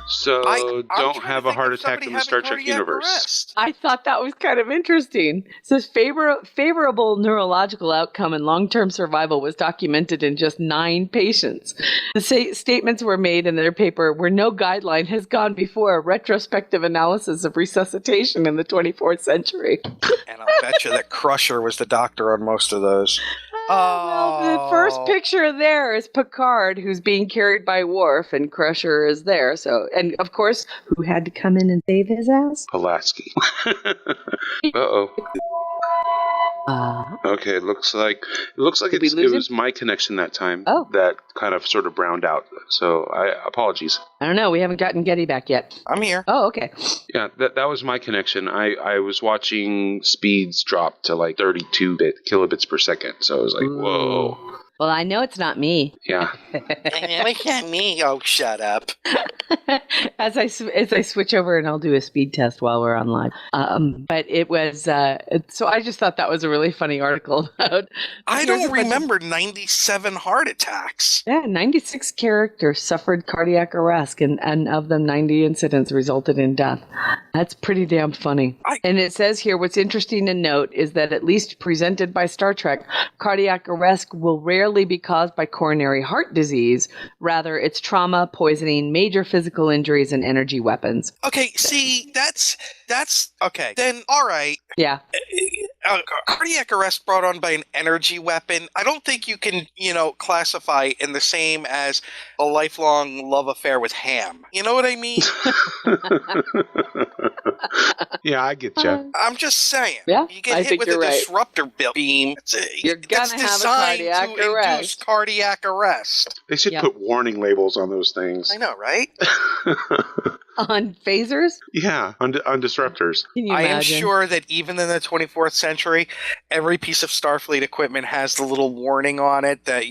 So don't have a heart attack in the Star Trek universe. I thought that was kind of interesting. It says favorable neurological outcome and long-term survival was documented in just 9 patients. The statements were made in their paper where no guideline has gone before a retrospective analysis of resuscitation in the 24th century. And I'll bet you that Crusher was the doctor on most of those. Well, the first picture there is Picard, who's being carried by Worf, and Crusher is there. So, and of course, who had to come in and save his ass? Pulaski. Uh-oh. Okay, it looks like it was my connection that time that kind of sort of browned out. So apologies. I don't know. We haven't gotten Getty back yet. I'm here. Oh, okay. Yeah, that was my connection. I was watching speeds drop to like 32 kilobits per second. So I was like, whoa. Well, I know it's not me. Yeah. It's not me. Oh, shut up. As I switch over and I'll do a speed test while we're on live. But it was, so I just thought that was a really funny article about. I don't remember 97 heart attacks. Yeah, 96 characters suffered cardiac arrest, and of them, 90 incidents resulted in death. That's pretty damn funny. And it says here, what's interesting to note is that at least presented by Star Trek, cardiac arrest will rarely be caused by coronary heart disease. Rather, it's trauma, poisoning, major physical injuries, and energy weapons. Okay, see, that's okay. Then, all right. Yeah. Cardiac arrest brought on by an energy weapon, I don't think you can, classify in the same as a lifelong love affair with ham. You know what I mean? Yeah, I get you. I'm just saying. Yeah, you get hit with a disruptor beam. You're going to have a cardiac arrest. Cardiac arrest. They should put warning labels on those things. I know, right? On phasers? Yeah, on disruptors. Can you imagine? I am sure that even in the 24th century, every piece of Starfleet equipment has the little warning on it that,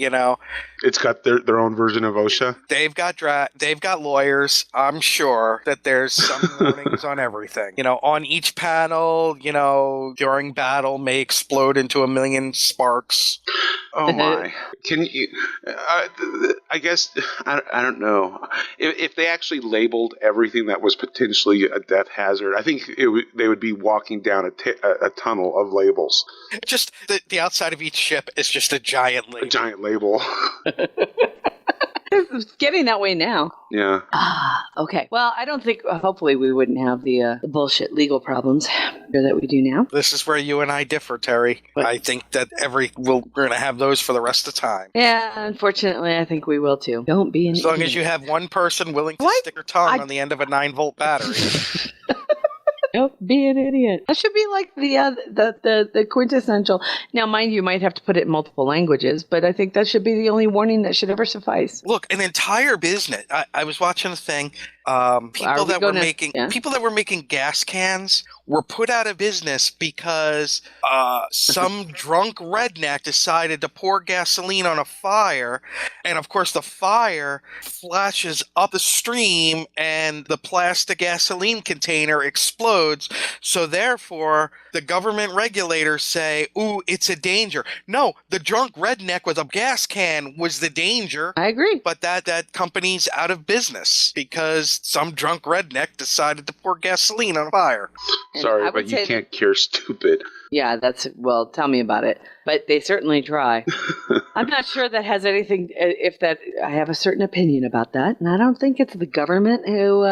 it's got their own version of OSHA. They've got lawyers. I'm sure that there's some warnings on everything. On each panel, during battle may explode into a million sparks. Oh my! Can you? I guess I don't know if they actually labeled everything that was potentially a death hazard. I think they would be walking down a tunnel of labels. Just the outside of each ship is just a giant label. A giant label. It's getting that way now. Yeah. Okay. Well, I don't think, hopefully we wouldn't have the bullshit legal problems that we do now. This is where you and I differ, Terry. What? I think that we're going to have those for the rest of the time. Yeah, unfortunately, I think we will too. Don't be an idiot. As long as you have one person willing to stick her tongue on the end of a 9-volt battery. Don't be an idiot. That should be like the quintessential. Now, mind you, might have to put it in multiple languages, but I think that should be the only warning that should ever suffice. Look, an entire business. I was watching a thing. People that were making gas cans were put out of business because some drunk redneck decided to pour gasoline on a fire, and of course the fire flashes up the stream and the plastic gasoline container explodes. So therefore the government regulators say, ooh, it's a danger. No, the drunk redneck with a gas can was the danger. I agree. But that company's out of business because some drunk redneck decided to pour gasoline on a fire. Sorry, but you can't cure stupid. Yeah, tell me about it. But they certainly try. I'm not sure that has anything, I have a certain opinion about that. And I don't think it's the government who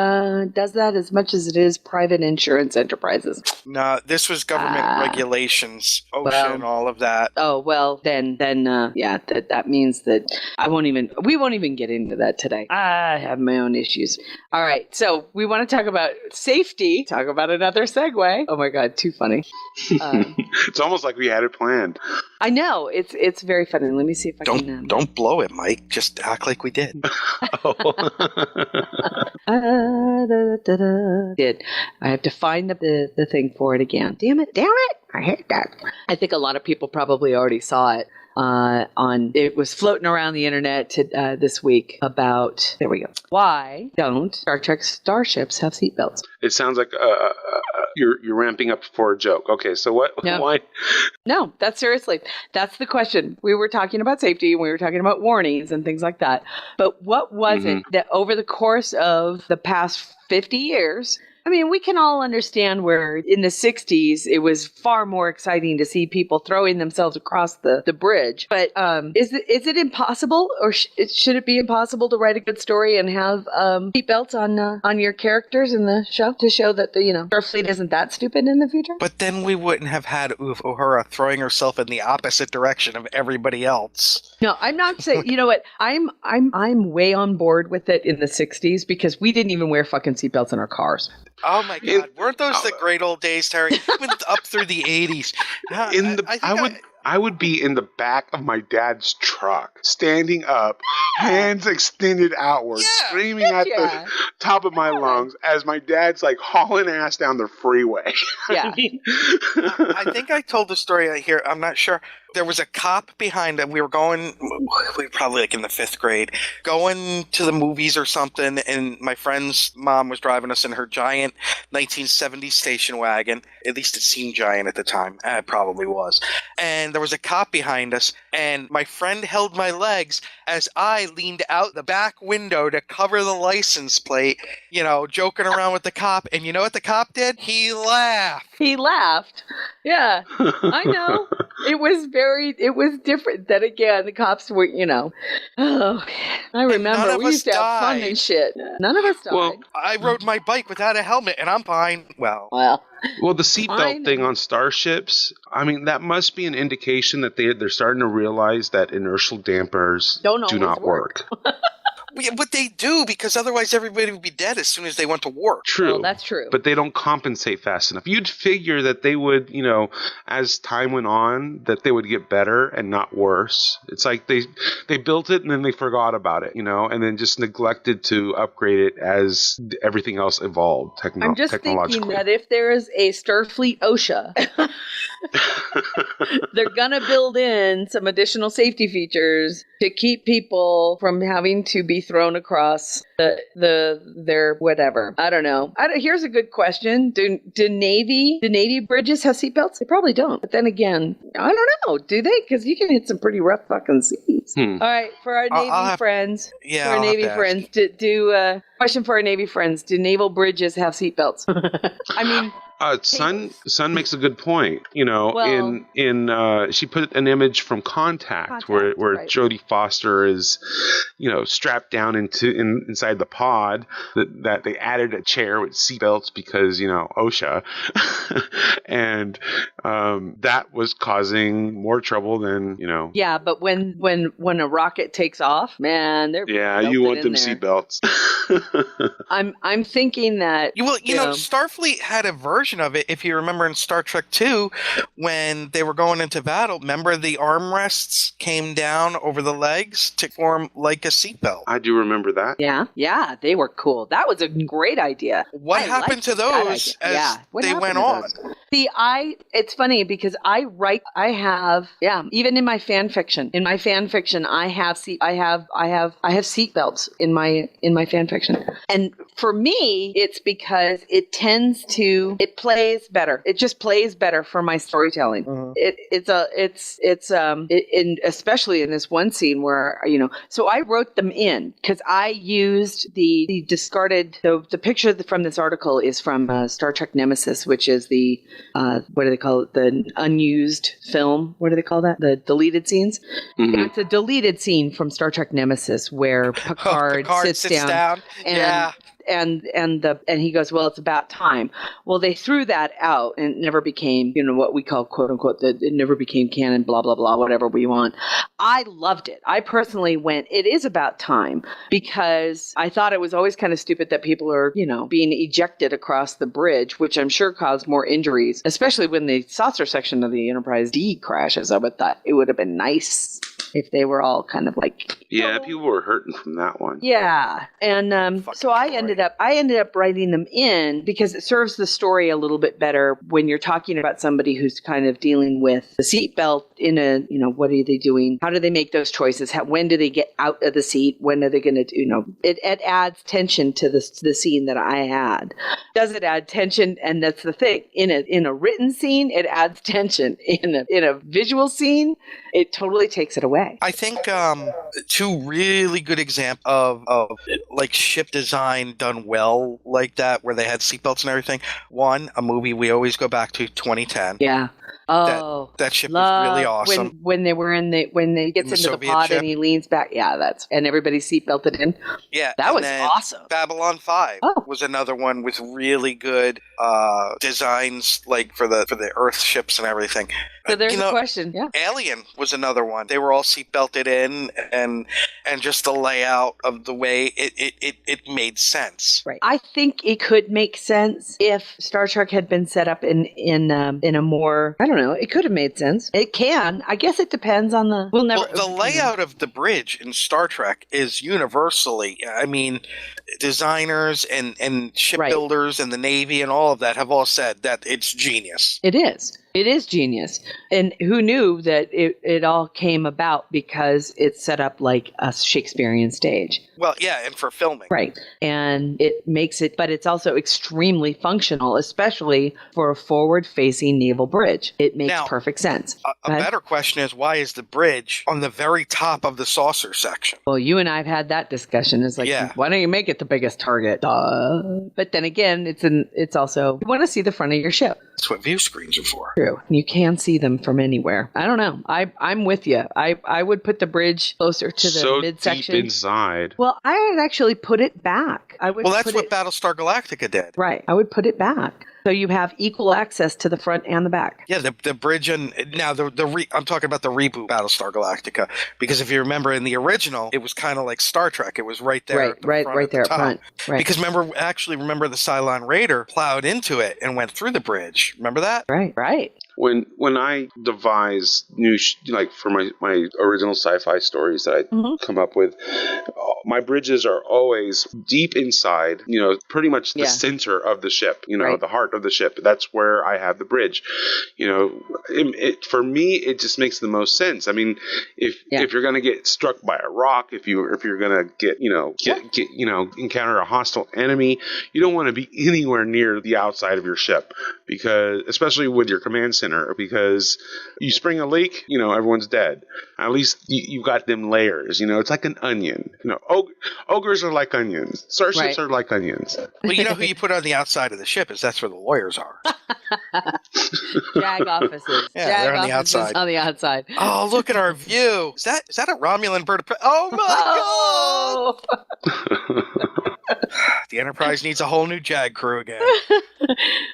does that as much as it is private insurance enterprises. No, this was government regulations, OSHA and all of that. Oh, well, then that means that we won't even get into that today. I have my own issues. All right, so we want to talk about safety. Talk about another segue. Oh my God, too funny. It's almost like we had it planned. I know. It's very funny. Let me see if I can. Don't blow it, Mike. Just act like we did. Did. I have to find the thing for it again. Damn it. I hate that. I think a lot of people probably already saw it. It was floating around the internet this week about, there we go, why don't Star Trek starships have seatbelts? It sounds like you're ramping up for a joke. Okay, so what? No. Why? No, that's the question. We were talking about safety and we were talking about warnings and things like that. But what was it that over the course of the past 50 years, I mean, we can all understand where in the 60s it was far more exciting to see people throwing themselves across the bridge. But is it impossible, or should it be impossible to write a good story and have seatbelts on your characters in the show to show that the Starfleet isn't that stupid in the future? But then we wouldn't have had Uhura throwing herself in the opposite direction of everybody else. No, I'm not saying. You know what? I'm way on board with it in the 60s because we didn't even wear fucking seatbelts in our cars. Oh my God! Weren't those the great old days, Terry? Even up through the 80s. I would be in the back of my dad's truck, standing up, hands extended outward, screaming at the top of my lungs as my dad's like hauling ass down the freeway. Yeah. I think I told the story here. I'm not sure. There was a cop behind him. We were probably like in the 5th grade, going to the movies or something, and my friend's mom was driving us in her giant 1970s station wagon. At least it seemed giant at the time. It probably was. And there was a cop behind us, and my friend held my legs as I leaned out the back window to cover the license plate, joking around with the cop. And you know what the cop did? He laughed. He laughed. Yeah, I know. It was different. Then again, the cops were, I remember we used to have fun and shit. None of us died. Well, I rode my bike without a helmet, and I'm fine. Well, the seatbelt thing on starships, I mean, that must be an indication that they're starting to realize that inertial dampers do not work. But they do, because otherwise everybody would be dead as soon as they went to war. True. Well, that's true. But they don't compensate fast enough. You'd figure that they would, as time went on, that they would get better and not worse. It's like they built it and then they forgot about it, and then just neglected to upgrade it as everything else evolved I'm just thinking that if there is a Starfleet OSHA, they're going to build in some additional safety features to keep people from having to be thrown across their whatever. I don't know. Here's a good question. Do Navy bridges have seatbelts? They probably don't. But then again, I don't know. Do they? Because you can hit some pretty rough fucking seas. All right, for our Navy friends. Yeah, for our Navy friends, question for our Navy friends: do naval bridges have seatbelts? I mean. Sun makes a good point. She put an image from Contact where Jodie Foster is, strapped down inside the pod. That they added a chair with seatbelts because OSHA, and that was causing more trouble than Yeah, but when a rocket takes off, man, they're you want them seatbelts. I'm thinking that Starfleet had a version of it, if you remember in Star Trek 2, when they were going into battle. Remember the armrests came down over the legs to form like a seatbelt. I do remember that. Yeah, they were cool. That was a great idea. What happened to those as they went on? See, it's funny because even in my fan fiction, I have seatbelts in my fan fiction. And for me, it's because it plays better. It just plays better for my storytelling. Especially in this one scene where, so I wrote them in because I used the discarded, the picture from this article is from Star Trek Nemesis, which is the, what do they call it? The unused film. What do they call that? The deleted scenes. Mm-hmm. It's a deleted scene from Star Trek Nemesis where Picard sits down. and he goes, well, it's about time. Well, they threw that out, and it never became, what we call, quote unquote, it never became canon, blah, blah, blah, whatever we want. I loved it. I personally went, it is about time, because I thought it was always kind of stupid that people are, being ejected across the bridge, which I'm sure caused more injuries, especially when the saucer section of the Enterprise D crashes. I would thought it would have been nice if they were all kind of like, yeah, people were hurting from that one. yeah. And so I ended up writing them in because it serves the story a little bit better when you're talking about somebody who's kind of dealing with the seatbelt in a, what are they doing? How do they make those choices? When do they get out of the seat? When are they going to, it adds tension to the scene that I had. Does it add tension? And that's the thing. In a written scene, it adds tension. In a visual scene, it totally takes it away. I think two really good examples of like ship design done well like that, where they had seatbelts and everything. One, a movie we always go back to, 2010. Yeah. Oh, that ship was really awesome. When they gets into the pod ship. And he leans back. Yeah, and everybody's seatbelted in. Yeah, that was awesome. Babylon 5 was another one with really good designs, like for the Earth ships and everything. So there's a question. Yeah, Alien was another one. They were all seatbelted in, and just the layout of the way it made sense. Right. I think it could make sense if Star Trek had been set up in a more, I don't know, it could have made sense. It can. I guess it depends on the. The layout of the bridge in Star Trek is universally. I mean, designers and shipbuilders and the Navy and all of that have all said that it's genius. It is. It is genius. And who knew that it all came about because it's set up like a Shakespearean stage. Well, yeah, and for filming. Right. And it makes it, but it's also extremely functional, especially for a forward-facing naval bridge. It makes perfect sense. A better question is, why is the bridge on the very top of the saucer section? Well, you and I have had that discussion. It's like, why don't you make it the biggest target? But then again, it's also, you want to see the front of your ship. That's what view screens are for. True. You can see them from anywhere. I don't know. I'm with you. I would put the bridge closer to the midsection. Deep inside. Well, I would actually put it back. That's what Battlestar Galactica did. Right. I would put it back. So you have equal access to the front and the back. Yeah, the bridge and now I'm talking about the reboot Battlestar Galactica, because if you remember in the original, it was kind of like Star Trek. It was right there, right there at front. Right. Because remember the Cylon Raider plowed into it and went through the bridge. Remember that? Right. When I devise new for my original sci-fi stories that I come up with, my bridges are always deep inside. Pretty much the center of the ship. The heart of the ship. That's where I have the bridge. For me, it just makes the most sense. I mean, if you're going to get struck by a rock, if you're going to get encounter a hostile enemy, you don't want to be anywhere near the outside of your ship, because especially with your command center, because you spring a leak, everyone's dead. At least you got them layers. It's like an onion. Ogres are like onions. Starships are like onions. Well, you know who you put on the outside of the ship is that's where the lawyers are. JAG offices. Yeah, they're on the outside. On the outside. Oh, look at our view. Is that a Romulan bird of prey? Oh my god! The Enterprise needs a whole new JAG crew again.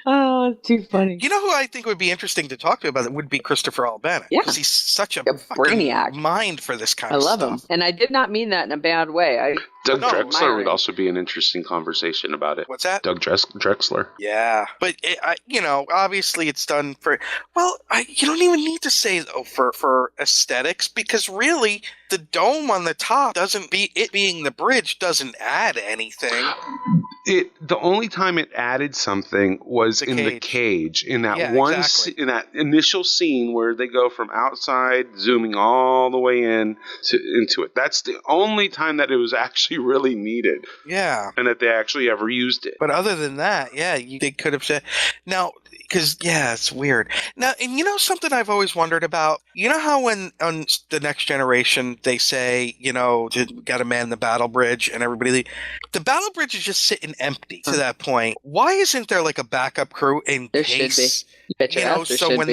Oh, too funny. You know who I think would be interesting to talk to about it would be Christopher Albenic. Yeah. Because he's such a brainiac mind for this kind of stuff. I love him. And I did not mean that in a bad way. Doug Drexler would also be an interesting conversation about it. What's that? Doug Drexler. Yeah. But, obviously it's done for... Well, you don't even need to say, though, for aesthetics, because really, the dome on the top being the bridge doesn't add anything. The only time it added something was in the cage, in that in that initial scene where they go from outside, zooming all the way into it. That's the only time that it was actually really needed. Yeah, and that they actually ever used it. But other than that, they could have said now. Because, it's weird. Now, and something I've always wondered about? You know how when on The Next Generation they say, got to man the battle bridge and everybody... The battle bridge is just sitting empty to that point. Why isn't there like a backup crew in there case... Should be. So when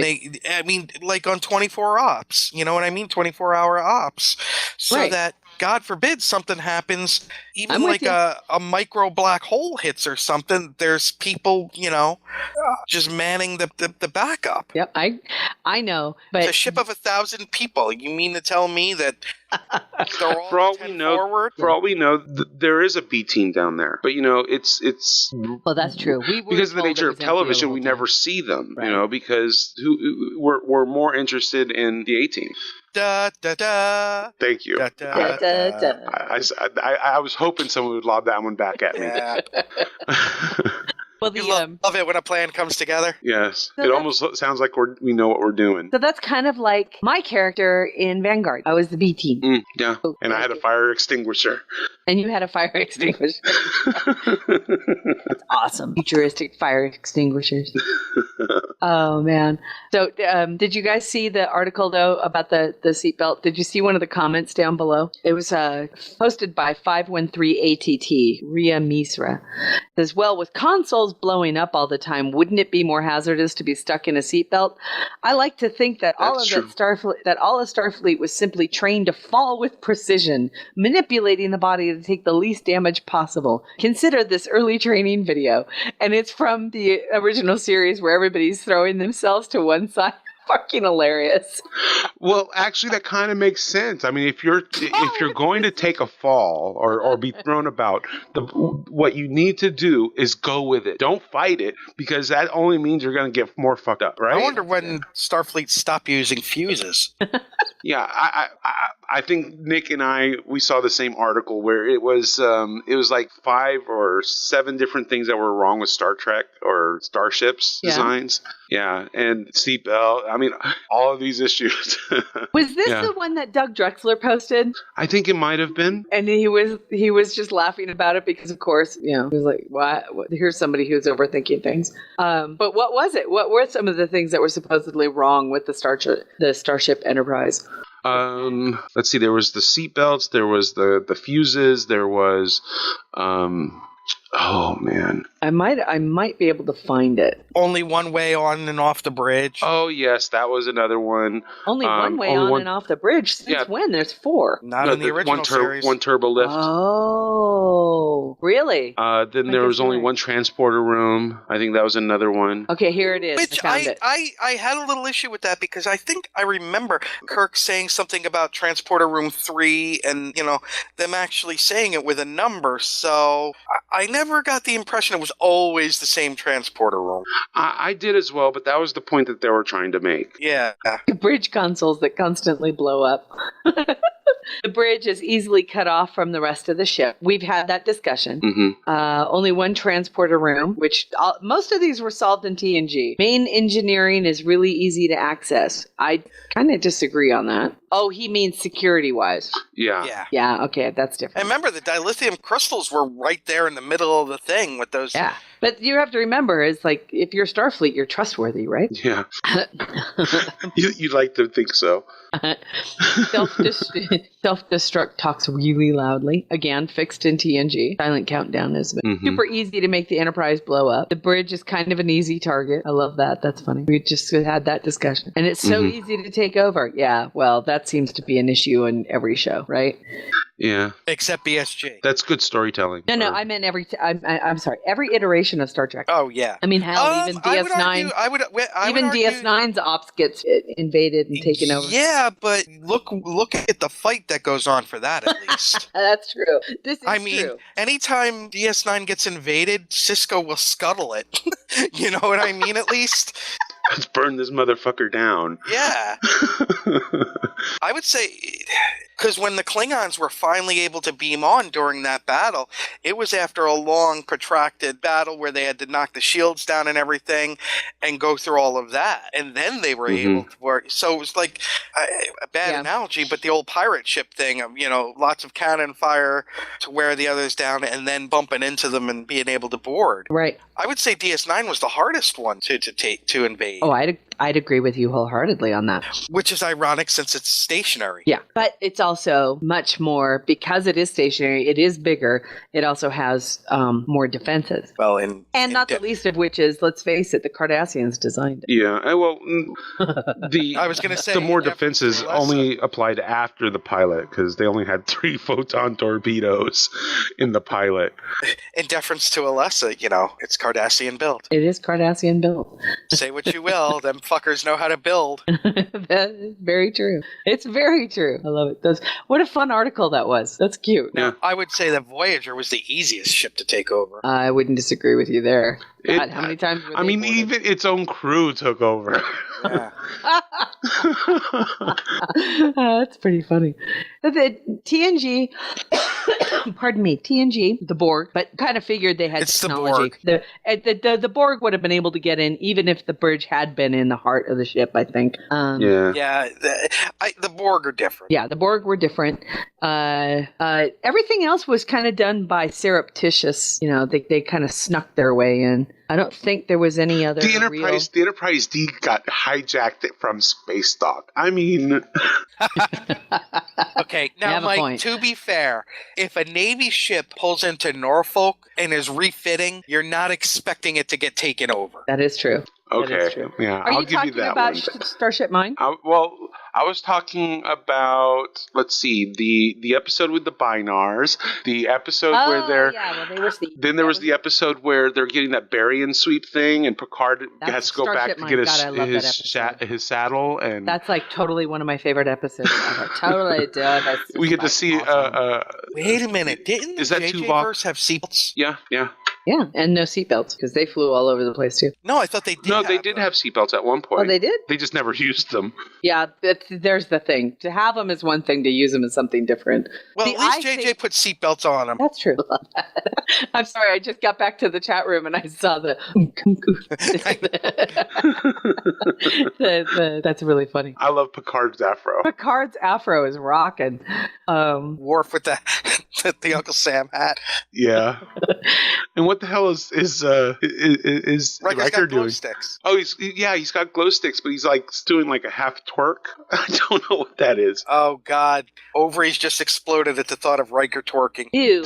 like on 24 ops, you know what I mean? 24-hour ops. So that... God forbid something happens, even I'm with like you. a micro black hole hits or something, there's people, just manning the backup. Yep, I know, but It's a ship of 1,000 people. You mean to tell me that they're all For all 10 we know, forward? there is a B team down there. But it's well, that's true. We were because of the told nature it of was empty the television, whole we time. never see them. Right. Because we're more interested in the A team. Da da da. Thank you. Da, da, Da, da. da. I was hoping someone would lob that one back at me. Yeah. Well, You love it when a plan comes together. Yes. So It that's- almost sounds like we know what we're doing. So that's kind of like my character in Vanguard. I was the B team. Yeah. Oh, And I had a fire extinguisher. And you had a fire extinguisher. That's awesome. Futuristic fire extinguishers. Oh, man. So did you guys see the article, though, about the seatbelt? Did you see one of the comments down below? It was posted by 513ATT, Ria Misra. It says, well, with consoles blowing up all the time, wouldn't it be more hazardous to be stuck in a seatbelt? I like to think that all of Starfleet was simply trained to fall with precision, manipulating the body to take the least damage possible. Consider this early training video. And it's from the original series where everybody's throwing themselves to one side. Fucking hilarious. Well, actually, that kind of makes sense. I mean, if you're going to take a fall or be thrown about, what you need to do is go with it. Don't fight it, because that only means you're going to get more fucked up, right? I wonder when Starfleet stopped using fuses. Yeah, I think Nick and we saw the same article where it was like 5 or 7 different things that were wrong with Star Trek or starships designs. Yeah, and seatbelt. I mean, all of these issues. Was this the one that Doug Drexler posted? I think it might have been. And he was just laughing about it because, of course, he was like, "What? Here's somebody who's overthinking things." But what was it? What were some of the things that were supposedly wrong with the Starship Enterprise? Let's see. There was the seatbelts. There was the fuses. There was. Oh man. I might be able to find it. Only one way on and off the bridge. Oh yes, that was another one. Only one way on and off the bridge. Since when? There's 4. Not in the original series. One turbo lift. Oh, really? Then there was only one transporter room. I think that was another one. Okay, here it is. Which I had a little issue with that, because I think I remember Kirk saying something about transporter room 3 and, them actually saying it with a number. So I never got the impression it was always the same transporter room. I did as well, but that was the point that they were trying to make. Yeah. Bridge consoles that constantly blow up. The bridge is easily cut off from the rest of the ship. We've had that discussion. Mm-hmm. Only one transporter room, which most of these were solved in TNG. Main engineering is really easy to access. I kind of disagree on that. Oh, he means security-wise. Yeah. Yeah, okay, that's different. And remember, the dilithium crystals were right there in the middle of the thing with those... Yeah. But you have to remember, it's like, if you're Starfleet, you're trustworthy, right? Yeah. You'd like to think so. Self-destruct talks really loudly. Again, fixed in TNG. Silent countdown is super easy to make the Enterprise blow up. The bridge is kind of an easy target. I love that. That's funny. We just had that discussion. And it's so easy to take over. Yeah, well, that seems to be an issue in every show, right? Yeah. Except BSG. That's good storytelling. No, I meant I'm sorry, every iteration of Star Trek. Oh, yeah. I mean, hell, even DS9. Even DS9's ops gets invaded and taken over. Yeah, but look at the fight that goes on for that, at least. That's true. This is true. Anytime DS9 gets invaded, Cisco will scuttle it. You know what I mean, at least? Let's burn this motherfucker down. Yeah. I would say, because when the Klingons were finally able to beam on during that battle, it was after a long, protracted battle where they had to knock the shields down and everything and go through all of that. And then they were able to work. So it was like a bad analogy, but the old pirate ship thing of, lots of cannon fire to wear the others down and then bumping into them and being able to board. Right. I would say DS9 was the hardest one to invade. Oh, I I'd agree with you wholeheartedly on that. Which is ironic since it's stationary. Yeah, but it's also much more, because it is stationary, it is bigger, it also has more defenses. Well, not the least of which is, let's face it, the Cardassians designed it. Yeah, well, I was going to say the more defenses only applied after the pilot, because they only had 3 photon torpedoes in the pilot. In deference to Alessa, it's Cardassian built. It is Cardassian built. Say what you will, them fuckers know how to build. That is very true. It's very true. I love it. What a fun article that was. That's cute. Now, I would say that Voyager was the easiest ship to take over. I wouldn't disagree with you there. God, how many times were they boarded? Even its own crew took over. Yeah. That's pretty funny. The TNG, pardon me, TNG, the Borg, but kind of figured they had technology. The Borg would have been able to get in even if the bridge had been in the heart of the ship, I think. The Borg are different. Yeah, the Borg were different. Everything else was kind of done by surreptitious. They kind of snuck their way in. I don't think there was any other. The Enterprise D got hijacked from Space Dock. I mean, okay, now Mike. To be fair, if a Navy ship pulls into Norfolk and is refitting, you're not expecting it to get taken over. That is true. Okay. Yeah, I'll give you that about one. Starship Mine? I was talking about, let's see, the episode with the Binars, the episode where they're... they were Then there was the episode where they're getting that Barian sweep thing, and Picard has to go back to get his saddle. And that's like totally one of my favorite episodes ever. Totally, dude. We get to see... Wait a minute. Didn't the JJ-verse have seatbelts? Yeah. Yeah, and no seatbelts, because they flew all over the place, too. No, I thought they did. No, they did have seatbelts at one point. Oh, they did? They just never used them. Yeah, there's the thing. To have them is one thing, to use them is something different. Well, at least JJ put seatbelts on them. That's true. I'm sorry, I just got back to the chat room and I saw that's really funny. I love Picard's afro. Picard's afro is rocking. Worf with the Uncle Sam hat. Yeah. And what the hell is Riker doing? Sticks. Oh, he's got glow sticks, but he's like doing like a half twerk. I don't know what that is. Oh God, ovaries just exploded at the thought of Riker twerking. Ew.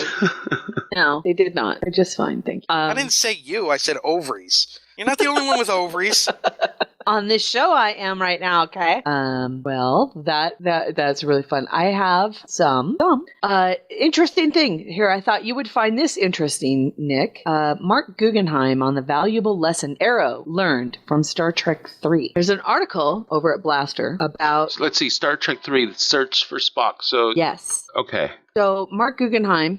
No, they did not. They're just fine, thank you. I didn't say you. I said ovaries. You're not the only one with ovaries. On this show, I am right now. Okay. Well, that's really fun. I have some interesting thing here. I thought you would find this interesting, Nick. Mark Guggenheim on the valuable lesson Arrow learned from Star Trek 3. There's an article over at Blaster about. So let's see, Star Trek 3, the search for Spock. So yes. Okay. So Mark Guggenheim,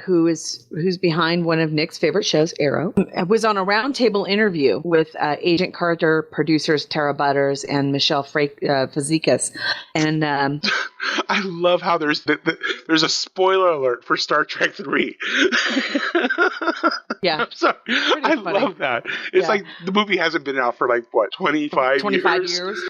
who's behind one of Nick's favorite shows, Arrow, was on a roundtable interview with Agent Carter producers Tara Butters and Michelle Fazekas. And I love how there's a spoiler alert for Star Trek 3. Yeah. I'm sorry. I love that. It's like the movie hasn't been out for like, what, 25 years?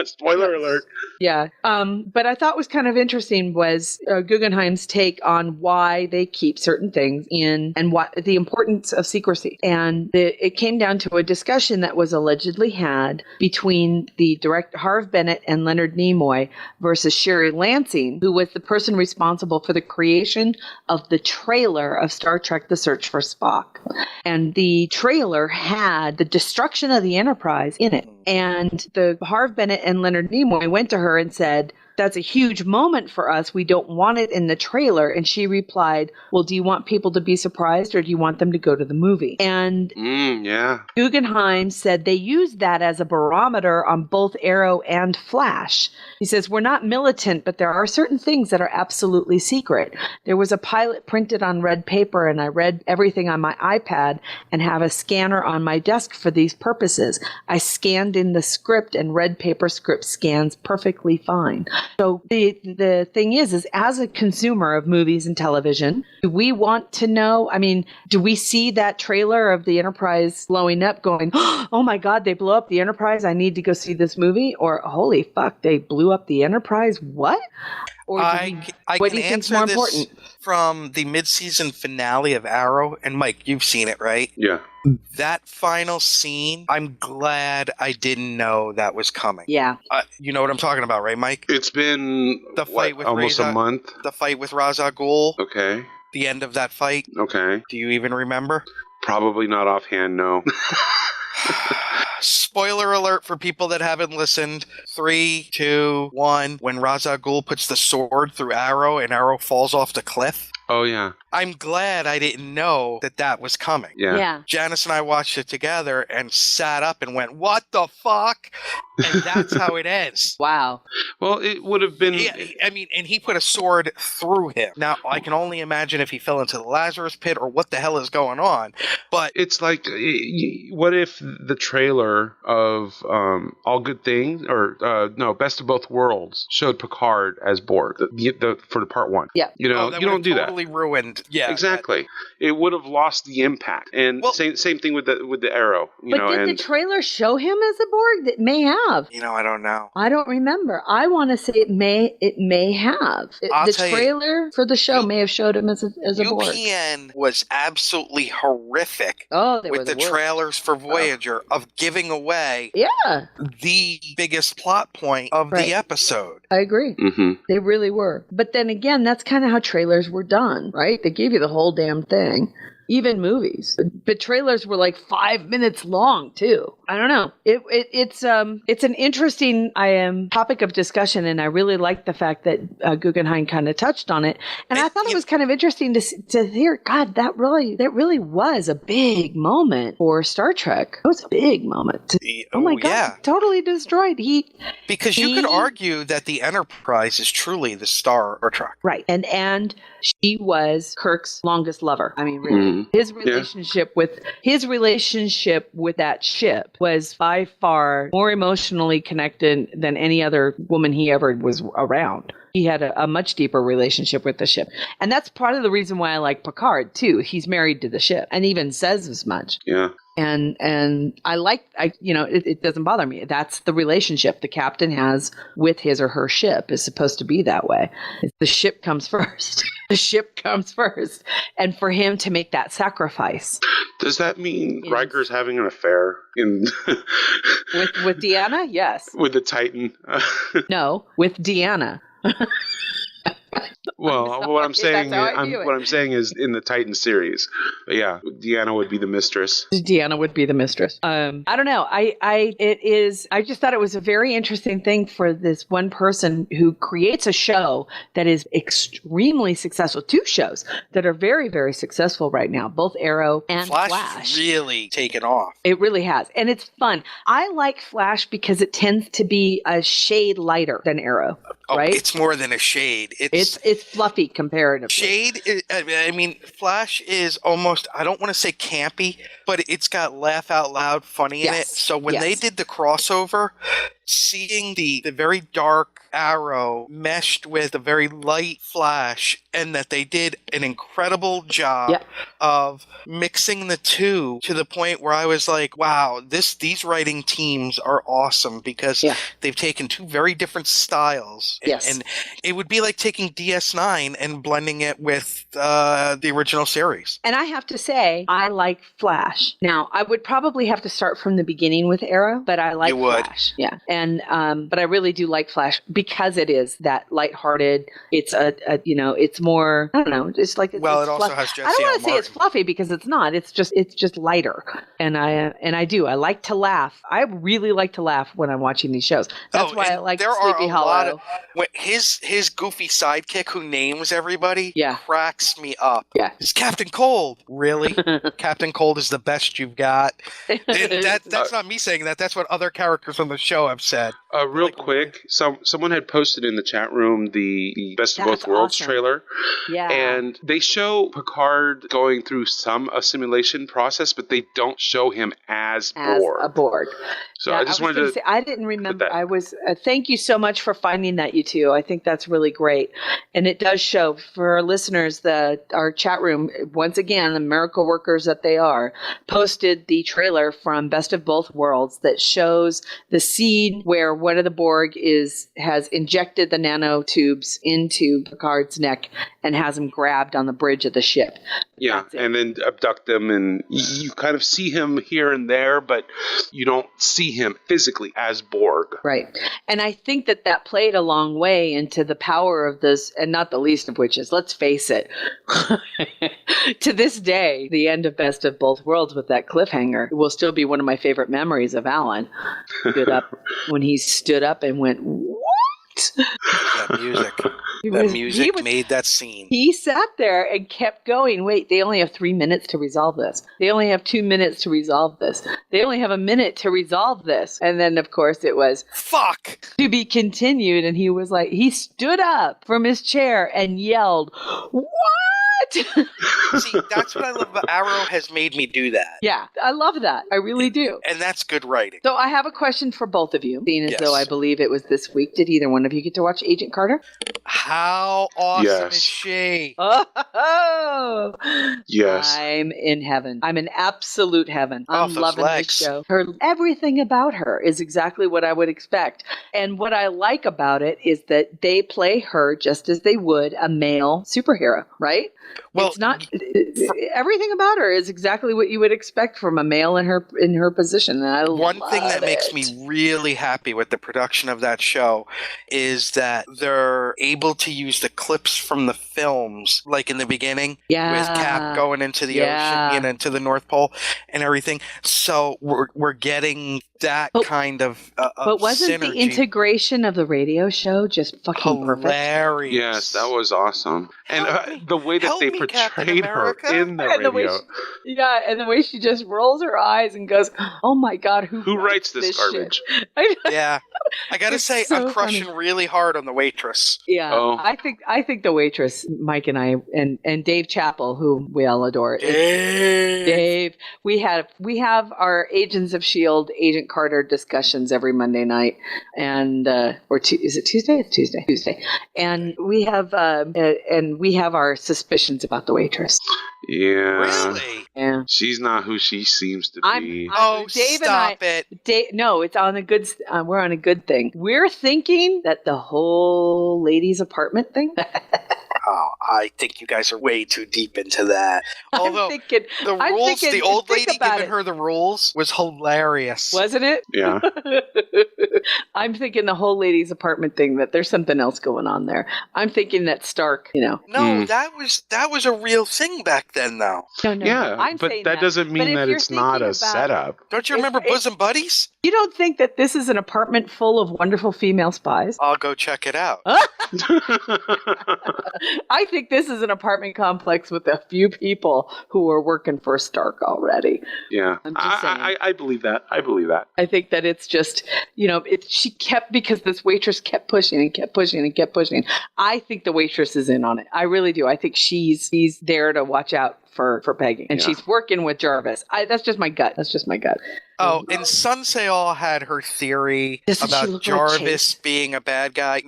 Spoiler alert. Yeah. But I thought was kind of interesting was Guggenheim's take on why they keep certain things in and what the importance of secrecy. And it came down to a discussion that was allegedly had between the director Harv Bennett and Leonard Nimoy versus Sherry Lansing, who was the person responsible for the creation of the trailer of Star Trek The Search for Spock. And the trailer had the destruction of the Enterprise in it. And the Harv Bennett and Leonard Nimoy went to her and said, "That's a huge moment for us. We don't want it in the trailer." And she replied, "Well, do you want people to be surprised or do you want them to go to the movie?" And Guggenheim said they used that as a barometer on both Arrow and Flash. He says, "We're not militant, but there are certain things that are absolutely secret. There was a pilot printed on red paper and I read everything on my iPad and have a scanner on my desk for these purposes. I scanned in the script and red paper script scans perfectly fine." So the thing is as a consumer of movies and television, do we want to know? I mean, do we see that trailer of the Enterprise blowing up going, "Oh my God, they blew up the Enterprise. I need to go see this movie." Or, "Holy fuck, they blew up the Enterprise. What?" Or I what can do you think's answer more this important? from the mid-season finale of Arrow. And Mike, you've seen it, right? Yeah. That final scene, I'm glad I didn't know that was coming. Yeah. You know what I'm talking about, right, Mike? It's been The fight with almost a month. The fight with Ra's al Ghul. Okay. The end of that fight. Okay. Do you even remember? Probably not offhand, no. Spoiler alert for people that haven't listened. 3, 2, 1. When Ra's al Ghul puts the sword through Arrow and Arrow falls off the cliff. Oh, yeah. I'm glad I didn't know that was coming. Yeah. Janice and I watched it together and sat up and went, what the fuck? And that's how it ends. Wow. Well, it would have been... I mean, and he put a sword through him. Now, I can only imagine if he fell into the Lazarus pit or what the hell is going on. But it's like, what if the trailer of All Good Things, or no, Best of Both Worlds, showed Picard as Borg for the part 1? Yeah. You know, you don't do that. Totally ruined. Yeah. Exactly. It would have lost the impact. And same thing with the Arrow. Did the trailer show him as a Borg? That may have. You know, I don't know. I don't remember. I want to say it may have. The trailer for the show may have showed him as a Borg. UPN was absolutely horrific. With the trailers for Voyager of giving away the biggest plot point of the episode. I agree. Mm-hmm. They really were. But then again, that's kind of how trailers were done, right? They gave you the whole damn thing. Even movies, but trailers were like 5 minutes long too. I don't know. It's an interesting topic of discussion, and I really like the fact that Guggenheim kind of touched on it. And I thought it was kind of interesting to hear. God, that really was a big moment for Star Trek. It was a big moment. Oh my God! Yeah. Totally destroyed. Because you could argue that the Enterprise is truly the Star Trek, right? And she was Kirk's longest lover. I mean, really. His relationship with that ship was by far more emotionally connected than any other woman he ever was around. He had a much deeper relationship with the ship. And that's part of the reason why I like Picard too. He's married to the ship and even says as much. Yeah. And it doesn't bother me. That's the relationship the captain has with his or her ship is supposed to be that way. The ship comes first. The ship comes first. And for him to make that sacrifice. Does that mean Riker's having an affair with Deanna? Yes. With the Titan? No, with Deanna. Well, what I'm saying is in the Titan series, but yeah, Deanna would be the mistress. Deanna would be the mistress. I don't know. I just thought it was a very interesting thing for this one person who creates a show that is extremely successful. 2 shows that are very, very successful right now, both Arrow and Flash. Really taken off. It really has, and it's fun. I like Flash because it tends to be a shade lighter than Arrow. Right? It's more than a shade. It's fluffy comparatively. Shade, I mean, Flash is almost, I don't want to say campy, but it's got laugh out loud funny in it. So when they did the crossover, seeing the very dark Arrow meshed with a very light Flash, and that they did an incredible job of mixing the two to the point where I was like, wow, these writing teams are awesome because they've taken 2 very different styles. And it would be like taking DS9 and blending it with the original series. And I have to say, I like Flash. Now, I would probably have to start from the beginning with Arrow, but I like Flash. Yeah. And but I really do like Flash because it is that lighthearted. It's it's more, I don't know, it's like it also has Jesse. I don't want to say it's fluffy because it's not. It's just lighter. And I like to laugh. I really like to laugh when I'm watching these shows. That's why I like Sleepy Hollow. His goofy sidekick who names everybody cracks me up. Yeah. It's Captain Cold. Really? Captain Cold is the best you've got. That's not me saying that. That's what other characters on the show have said. Real quick, someone had posted in the chat room the Best of Both Worlds trailer. Yeah. And they show Picard going through some assimilation process, but they don't show him as Borg. A Borg. So I just wanted to say, I didn't remember. I was thank you so much for finding that, you two. I think that's really great. And it does show for our listeners that our chat room, once again, the miracle workers that they are, posted the trailer from Best of Both Worlds that shows the scene scene where one of the Borg has injected the nanotubes into Picard's neck and has him grabbed on the bridge of the ship. Yeah, and then abduct them, and you kind of see him here and there, but you don't see him physically as Borg. Right. And I think that played a long way into the power of this, and not the least of which is, let's face it, to this day, the end of Best of Both Worlds with that cliffhanger will still be one of my favorite memories of Alan. When he stood up and went, "What?" That music made that scene. He sat there and kept going. Wait, they only have 3 minutes to resolve this. They only have 2 minutes to resolve this. They only have a minute to resolve this. And then, of course, it was fuck to be continued. And he was like, he stood up from his chair and yelled, "What?" See, that's what I love about Arrow has made me do that. Yeah, I love that. I really do. And that's good writing. So I have a question for both of you, being as though I believe it was this week. Did either one of you get to watch Agent Carter? How awesome is she? Oh, yes. I'm in heaven. I'm in absolute heaven. I'm loving legs. this show. Everything about her is exactly what I would expect. And what I like about it is that they play her just as they would a male superhero, right? Well, it's not everything about her is exactly what you would expect from a male in her position. And one thing that makes me really happy with the production of that show is that they're able to use the clips from the films, like in the beginning, with Cap going into the ocean and into the North Pole and everything. So we're getting that kind of but wasn't synergy. The integration of the radio show just fucking hilarious? Yes, that was awesome. And the way that they portrayed her in the radio. And the way she just rolls her eyes and goes, "Oh my God, who writes this garbage?" Yeah, I gotta say, so I'm crushing really hard on the waitress. Yeah, I think the waitress, Mike and I, and Dave Chappell, who we all adore. Dave, we have our Agents of S.H.I.E.L.D. Agent Carter discussions every Monday night, and is it Tuesday? It's Tuesday, and we have our suspicions about the waitress. Yeah. Really? Yeah. She's not who she seems to be. Dave stop and no, it's on a good. We're on a good thing. We're thinking that the whole ladies' apartment thing. Oh, I think you guys are way too deep into that. Although the old lady giving her the rules was hilarious. Wasn't it? Yeah. I'm thinking the whole ladies' apartment thing, that there's something else going on there. I'm thinking that Stark, No, that was a real thing back then, though. No. Yeah, but that doesn't mean that it's not a setup. Don't you remember Bosom Buddies? You don't think that this is an apartment full of wonderful female spies? I'll go check it out. I think this is an apartment complex with a few people who are working for Stark already. Yeah, I'm just saying. I believe that. I think that it's just, because this waitress kept pushing and kept pushing and kept pushing. I think the waitress is in on it. I really do. I think she's there to watch out for Peggy, and she's working with Jarvis. That's just my gut. Oh, and Sunseol had her theory about Jarvis being a bad guy.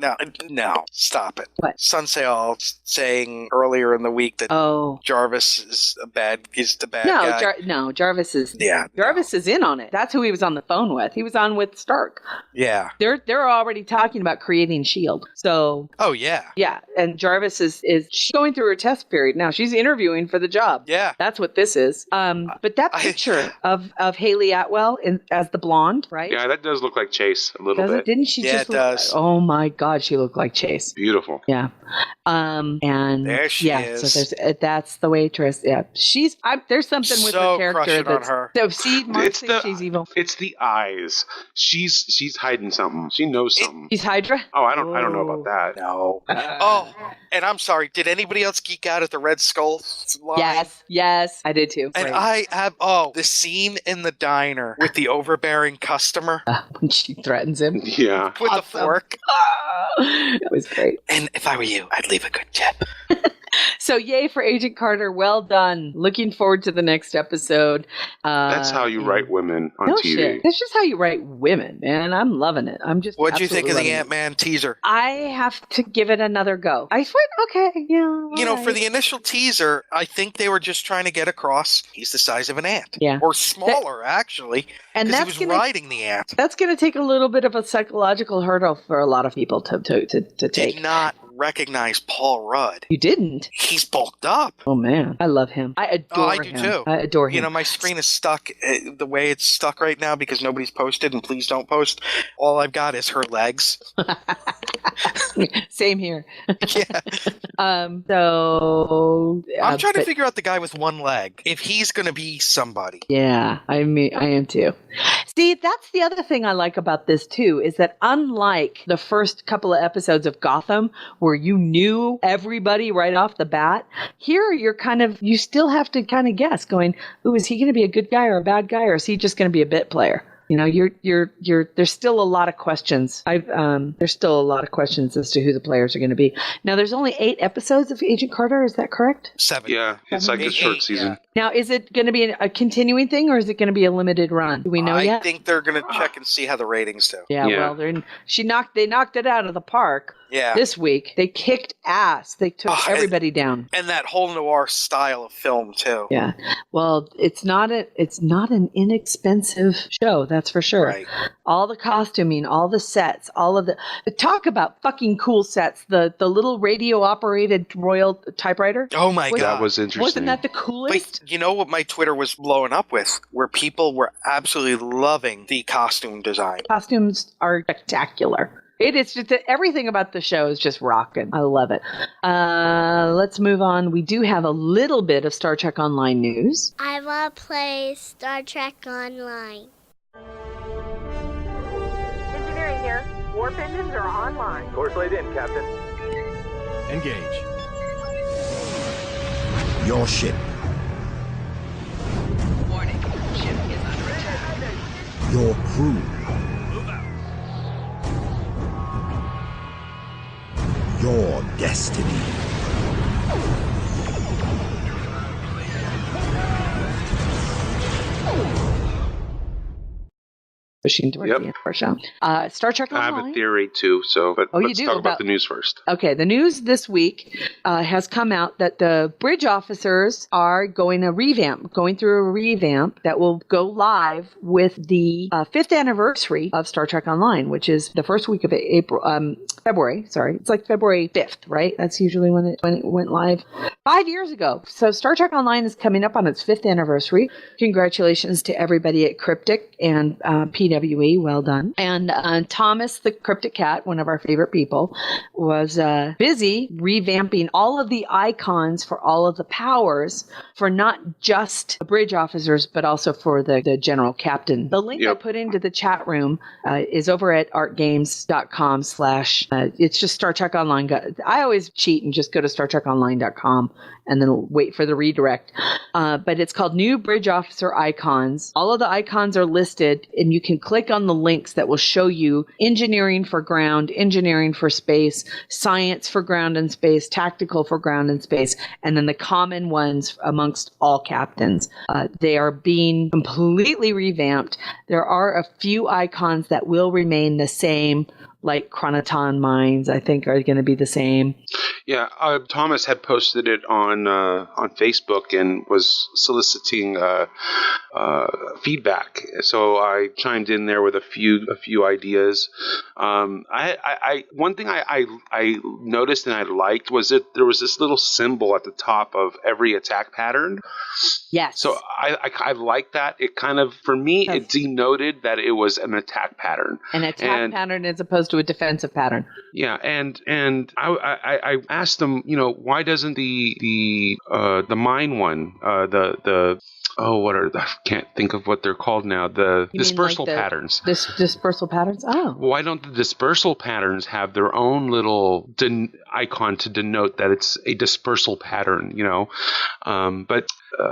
No, stop it. What? Sunseol saying earlier in the week that Jarvis is the bad guy. No, Jarvis is. Yeah, Jarvis is in on it. That's who he was on the phone with. He was on with Stark. Yeah, they're already talking about creating S.H.I.E.L.D. So. Oh yeah. Yeah, and Jarvis is she's going through her test period now. She's interviewing for the job. Yeah, that's what this is. But that picture of Haley Atwell as the blonde, right? Yeah, that does look like Chase a little bit. Didn't she? Yeah, it does. Oh my God, she looked like Chase. Beautiful. Yeah. And there she is. So that's the waitress. Yeah, there's something with her character that's on her. So see, Mark thinks she's evil. It's the eyes. She's hiding something. She knows something. She's Hydra. Oh, I don't know about that. No. And I'm sorry. Did anybody else geek out at the Red Skull line? Yes, I did too. And right. I have the scene in the diner with the overbearing customer when she threatens him. Yeah, with the fork. That was great. And if I were you, I'd leave a good tip. So yay for Agent Carter. Well done. Looking forward to the next episode. That's how you write women on TV. Shit. That's just how you write women, man. I'm loving it. I'm just. What'd you think of the loving it. Ant-Man teaser? I have to give it another go. I went, okay, yeah. You know, for the initial teaser, I think they were just trying to get across he's the size of an ant. Yeah. Or smaller, actually. And because that's he was riding the ant. That's going to take a little bit of a psychological hurdle for a lot of people to take. Did not recognize Paul Rudd. You didn't? He's bulked up. Oh, man. I love him. I adore him. I do, too. I adore him. You know, my screen is stuck the way it's stuck right now because nobody's posted, and please don't post. All I've got is her legs. Same here. Yeah. I'm trying to figure out the guy with one leg, if he's going to be somebody. Yeah, I am too. See, that's the other thing I like about this too, is that unlike the first couple of episodes of Gotham, where you knew everybody right off the bat, here you still have to kind of guess, going, ooh, is he going to be a good guy or a bad guy, or is he just going to be a bit player? You know, there's still a lot of questions. There's still a lot of questions as to who the players are going to be. Now, there's only 8 episodes of Agent Carter. Is that correct? 7. Yeah, it's like a short season. Yeah. Now, is it going to be a continuing thing, or is it going to be a limited run? Do we know yet? I think they're going to check and see how the ratings do. Yeah. Well, they knocked it out of the park. Yeah. This week they kicked ass. They took everybody down. And that whole noir style of film too. Yeah. Well, it's not an inexpensive show, that's for sure. Right. All the costuming, all the sets, all of the talk about fucking cool sets. The little radio operated royal typewriter. Oh my God. That was interesting. Wasn't that the coolest? But you know what my Twitter was blowing up with? Where people were absolutely loving the costume design. Costumes are spectacular. It is just everything about the show is just rocking. I love it. Let's move on. We do have a little bit of Star Trek Online news. I want to play Star Trek Online. Engineering here. Warp engines are online. Course laid in, Captain. Engage. Your ship. Warning. Ship is under attack. Your crew. Your destiny. Pushing towards the end of our show. Star Trek Online. I have a theory too, but let's talk about the news first. Okay, the news this week has come out that the bridge officers are going through a revamp that will go live with the 5th anniversary of Star Trek Online, which is the first week of February. Sorry, it's like February 5th, right? That's usually when it went live 5 years ago. So Star Trek Online is coming up on its 5th anniversary. Congratulations to everybody at Cryptic and PWE, well done. And Thomas, the Cryptic Cat, one of our favorite people, was busy revamping all of the icons for all of the powers for not just the bridge officers, but also for the general captain. The link I put into the chat room is over at artgames.com/ it's just Star Trek Online. I always cheat and just go to StarTrekOnline.com and then wait for the redirect. But it's called New Bridge Officer Icons. All of the icons are listed, and you can click on the links that will show you engineering for ground, engineering for space, science for ground and space, tactical for ground and space, and then the common ones amongst all captains. They are being completely revamped. There are a few icons that will remain the same, like Chronoton mines, I think, are going to be the same. Yeah, Thomas had posted it on Facebook and was soliciting feedback. So I chimed in there with a few ideas. One thing I noticed and I liked was that there was this little symbol at the top of every attack pattern. Yes. So I like that. It kind of, for me, it denoted that it was an attack pattern. An attack pattern as opposed to a defensive pattern. Yeah, and I asked them, why doesn't the mine one, I can't think of what they're called now. The dispersal patterns. Dispersal patterns? Oh. Why don't the dispersal patterns have their own little icon to denote that it's a dispersal pattern, But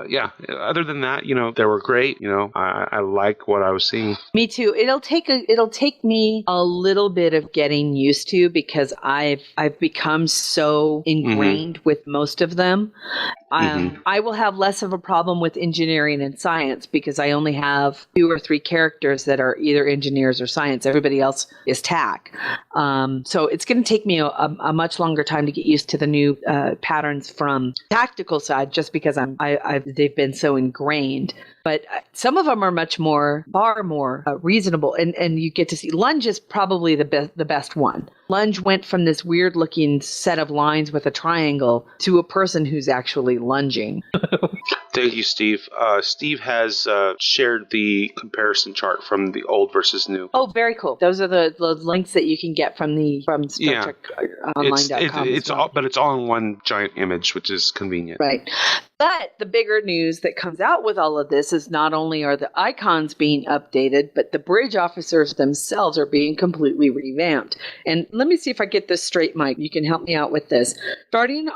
yeah, other than that, they were great. I like what I was seeing. Me too. It'll take me a little bit of getting used to because I've become so ingrained with most of them. I will have less of a problem with engineering and science because I only have 2 or 3 characters that are either engineers or science. Everybody else is TAC. So it's going to take me a much longer time to get used to the new patterns from tactical side, just because they've been so ingrained. But some of them are far more reasonable, and you get to see. Lunge is probably the best one. Lunge went from this weird looking set of lines with a triangle to a person who's actually lunging. Thank you, Steve. Steve has shared the comparison chart from the old versus new. Oh, very cool. Those are the links that you can get from Star Trek Online.com. But it's all in one giant image, which is convenient. Right. But the bigger news that comes out with all of this is not only are the icons being updated, but the bridge officers themselves are being completely revamped. And let me see if I get this straight, Mike. You can help me out with this. Starting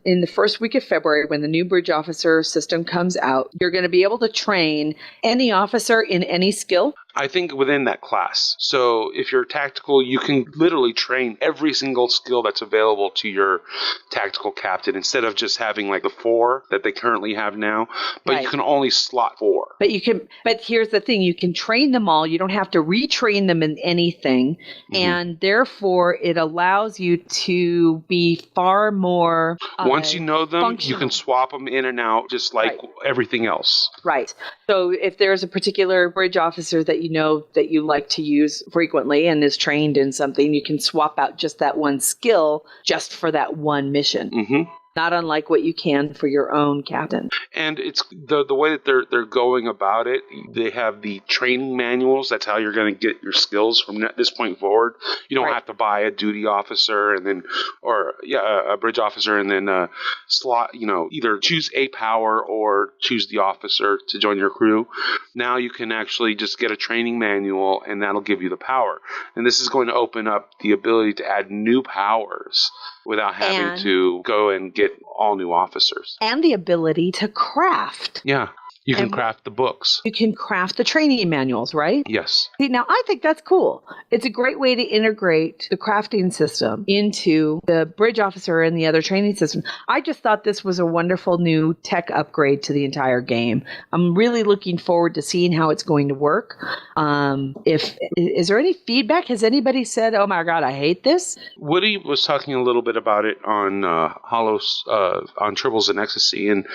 in the first week of February, when the new bridge officer system comes out, you're going to be able to train any officer in any skill. I think within that class. So if you're tactical, you can literally train every single skill that's available to your tactical captain instead of just having like the 4 that they currently have now. But you can only slot 4. But here's the thing: you can train them all. You don't have to retrain them in anything, and therefore it allows you to be far more. Once you know them, functional. You can swap them in and out, just like everything else. Right. So if there's a particular bridge officer that you know that you like to use frequently and is trained in something, you can swap out just that one skill just for that one mission. Not unlike what you can for your own captain. And it's the way that they're going about it. They have the training manuals. That's how you're going to get your skills from this point forward. You don't have to buy a duty officer a bridge officer and then slot. Either choose a power or choose the officer to join your crew. Now you can actually just get a training manual, and that'll give you the power. And this is going to open up the ability to add new powers without having to go and get all new officers. And the ability to craft. Yeah. You can craft the books. You can craft the training manuals, right? Yes. See, now I think that's cool. It's a great way to integrate the crafting system into the bridge officer and the other training system. I just thought this was a wonderful new tech upgrade to the entire game. I'm really looking forward to seeing how it's going to work. Is there any feedback? Has anybody said, "Oh my God, I hate this"? Woody was talking a little bit about it on on Tribbles and Ecstasy, and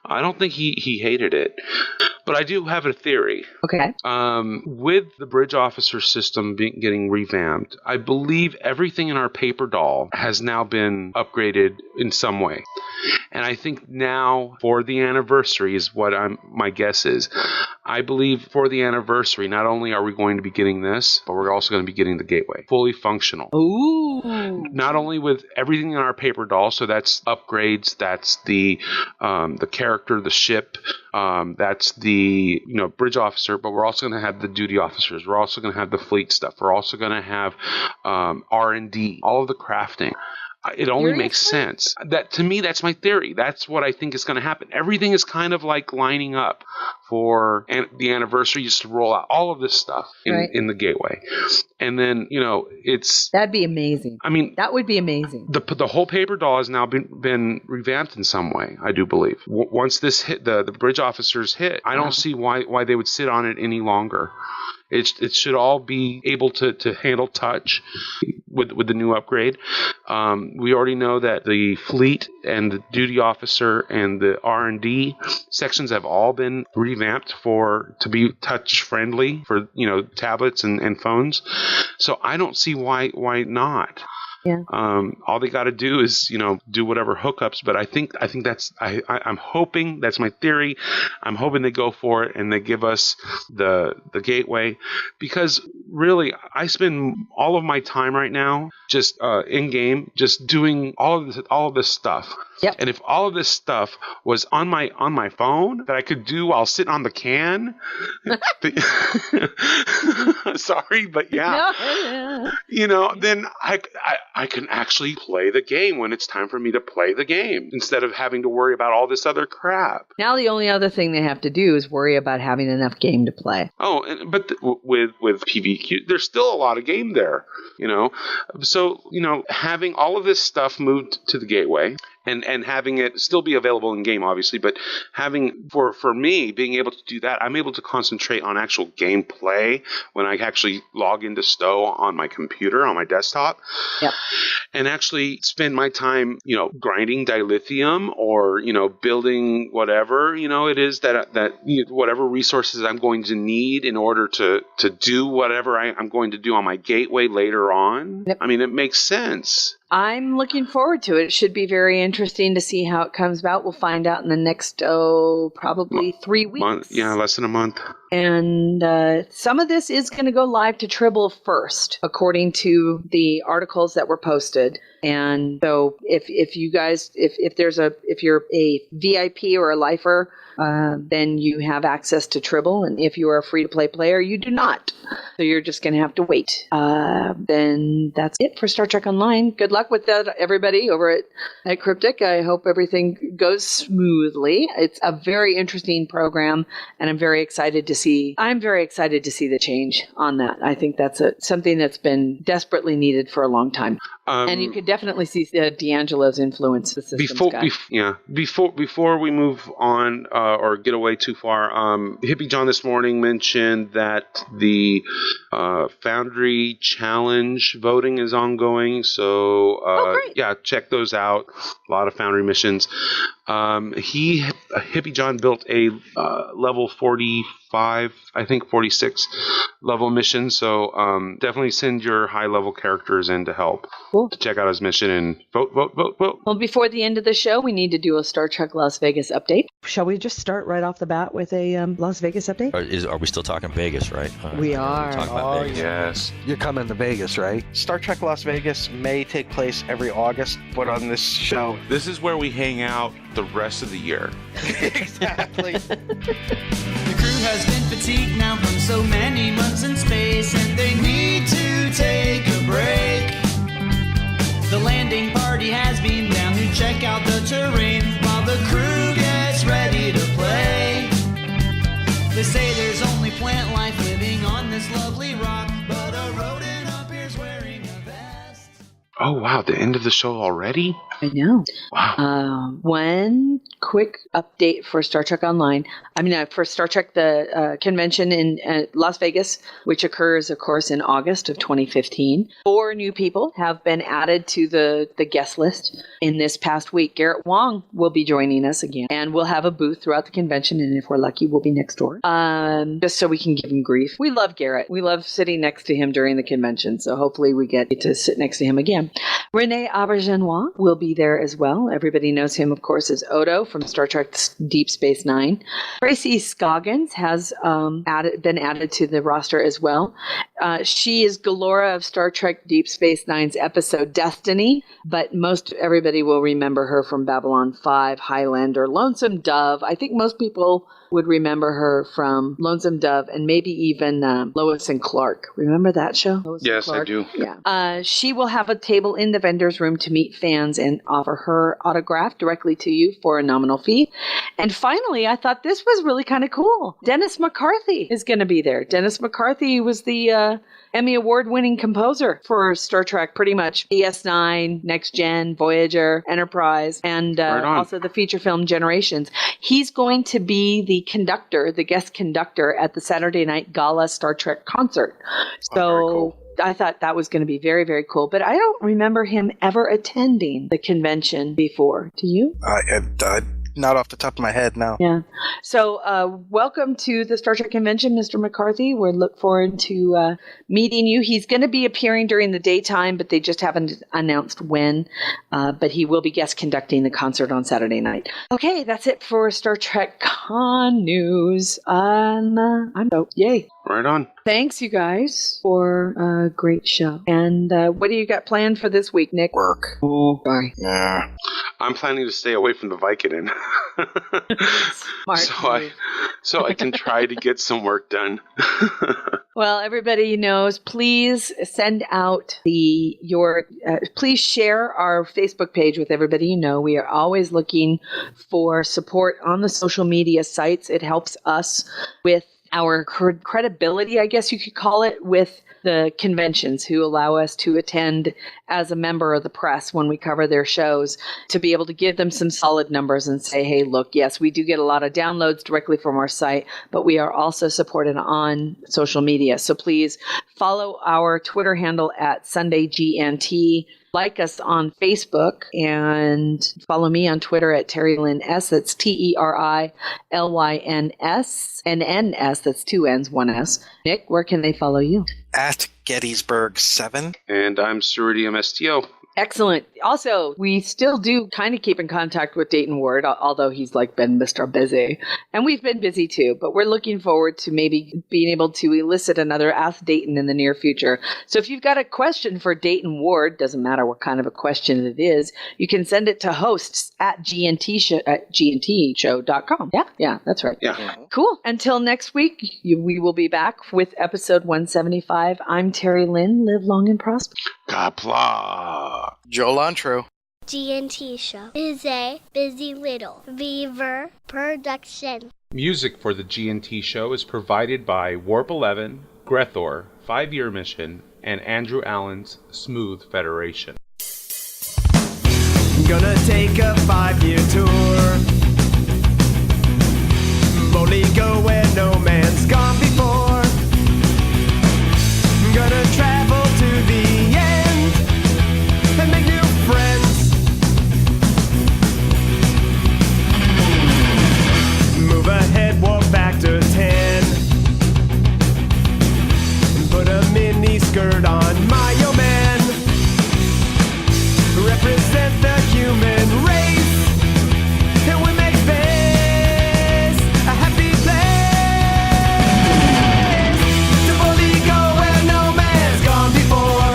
I don't think he hated it. But I do have a theory. Okay. With the bridge officer system getting revamped, I believe everything in our paper doll has now been upgraded in some way. And I think now for the anniversary is what my guess is. I believe for the anniversary, not only are we going to be getting this, but we're also going to be getting the gateway. Fully functional. Ooh. Not only with everything in our paper doll, so that's upgrades, that's the character, the ship, that's the bridge officer, but we're also going to have the duty officers. We're also going to have the fleet stuff. We're also going to have R&D, all of the crafting. It only makes sense. That to me, that's my theory. That's what I think is going to happen. Everything is kind of like lining up for the anniversary, just to roll out all of this stuff in the gateway. And then, that'd be amazing. I mean, that would be amazing. The whole paper doll has now been revamped in some way, I do believe. Once this hit, the bridge officers hit, I don't see why they would sit on it any longer. It should all be able to handle touch with the new upgrade. We already know that the fleet and the duty officer and the R&D sections have all been revamped to be touch friendly for tablets and phones. So I don't see why not. Yeah. All they got to do is, do whatever hookups. But I think I'm hoping, that's my theory. I'm hoping they go for it and they give us the gateway, because really I spend all of my time right now just in game, just doing all of this stuff. Yep. And if all of this stuff was on my phone that I could do while sitting on the can, sorry, but yeah, then I can actually play the game when it's time for me to play the game instead of having to worry about all this other crap. Now the only other thing they have to do is worry about having enough game to play. Oh, but with PVQ, there's still a lot of game there, you know. So, you know, having all of this stuff moved to the gateway and having it still be available in game, obviously, but having for me being able to do that, I'm able to concentrate on actual gameplay when I actually log into Stowe on my computer, on my desktop. Yep. And actually spend my time, you know, grinding dilithium or, you know, building whatever, you know, it is that whatever resources I'm going to need in order to do whatever I'm going to do on my gateway later on. Yep. I mean, it makes sense. I'm looking forward to it. It should be very interesting to see how it comes about. We'll find out in the next, probably 3 weeks. Less than a month. And some of this is going to go live to Tribble first, according to the articles that were posted. And so if you guys, if you're a VIP or a lifer, then you have access to Tribble. And if you are a free-to-play player, you do not. So you're just going to have to wait. Then that's it for Star Trek Online. Good luck with that, everybody over at Cryptic. I hope everything goes smoothly. It's a very interesting program, and I'm very excited to see the change on that. I think that's something that's been desperately needed for a long time. And you could definitely see D'Angelo's influence the systems Before we move on or get away too far, Hippie John this morning mentioned that the Foundry Challenge voting is ongoing. So check those out. A lot of Foundry missions. Hippie John built a level 45, I think 46 level mission. So definitely send your high level characters in to help. Cool. To check out his mission and vote. Well, before the end of the show, we need to do a Star Trek Las Vegas update. Shall we just start right off the bat with a Las Vegas update? Are we still talking Vegas, right? We are. Vegas. Yes. You're coming to Vegas, right? Star Trek Las Vegas may take place every August, but on this show... This is where we hang out the rest of the year. Exactly. The crew has been fatigued now from so many months in space, and they need to take a break. The landing party has been down to check out the terrain while the crew gets ready to play. They say there's only plant life living on this lovely rock, but a rodent appears wearing a vest. Oh, wow. The end of the show already? I know. Wow. One quick update for Star Trek Online. For Star Trek, the convention in Las Vegas, which occurs, of course, in August of 2015. 4 new people have been added to the guest list in this past week. Garrett Wong will be joining us again, and we'll have a booth throughout the convention, and if we're lucky, we'll be next door, just so we can give him grief. We love Garrett. We love sitting next to him during the convention, so hopefully we get to sit next to him again. Renee Aubergenois will be there as well. Everybody knows him, of course, as Odo from Star Trek Deep Space Nine. Tracy Scoggins has been added to the roster as well. She is Galora of Star Trek Deep Space Nine's episode Destiny, but most everybody will remember her from Babylon 5, Highlander, Lonesome Dove. I think most people would remember her from Lonesome Dove and maybe even Lois and Clark. Remember that show? Yes, I do. Yeah. She will have a table in the vendor's room to meet fans and offer her autograph directly to you for a nominal fee. And finally, I thought this was really kind of cool. Dennis McCarthy is going to be there. Dennis McCarthy was the Emmy Award-winning composer for Star Trek, pretty much. DS9, Next Gen, Voyager, Enterprise, and also the feature film Generations. He's going to be the guest conductor at the Saturday Night Gala Star Trek concert. So I thought that was going to be very, very cool. But I don't remember him ever attending the convention before. Do you? Not off the top of my head, no. Yeah. So welcome to the Star Trek convention, Mr. McCarthy. We look forward to meeting you. He's going to be appearing during the daytime, but they just haven't announced when. But he will be guest conducting the concert on Saturday night. Okay, that's it for Star Trek Con News. I'm yay. Right on. Thanks, you guys, for a great show. And what do you got planned for this week, Nick? Work. Oh, sorry. Yeah. I'm planning to stay away from the Vicodin. so I can try to get some work done. Well, everybody knows, please send out please share our Facebook page with everybody you know. We are always looking for support on the social media sites. It helps us with our credibility, I guess you could call it, with the conventions who allow us to attend as a member of the press when we cover their shows, to be able to give them some solid numbers and say, hey, look, yes, we do get a lot of downloads directly from our site, but we are also supported on social media. So please follow our Twitter handle at SundayGNT. Like us on Facebook, and follow me on Twitter at Terry Lynn S. That's TerryLyns, NNS. That's 2 N's, 1 S. Nick, where can they follow you? At Gettysburg7. And I'm Ceridium STO. Excellent. Also, we still do kind of keep in contact with Dayton Ward, although he's been Mr. Busy. And we've been busy too, but we're looking forward to maybe being able to elicit another Ask Dayton in the near future. So if you've got a question for Dayton Ward, doesn't matter what kind of a question it is, you can send it to hosts at gntshow.com. Yeah, that's right. Yeah. Cool. Until next week, we will be back with episode 175. I'm Terry Lynn. Live long and prosper. Kapla. Joe Lantro. GNT Show is a Busy Little Beaver production. Music for the GNT Show is provided by Warp 11, Grethor, 5-Year Mission, and Andrew Allen's Smooth Federation. Gonna take a 5-year tour. Boldly go where no man's gone before. Gonna travel to the end and make new friends. Move ahead, walk factor 10. Put a mini skirt on my yo man. Represent the human race. And we make space a happy place. To boldly go where no man's gone before.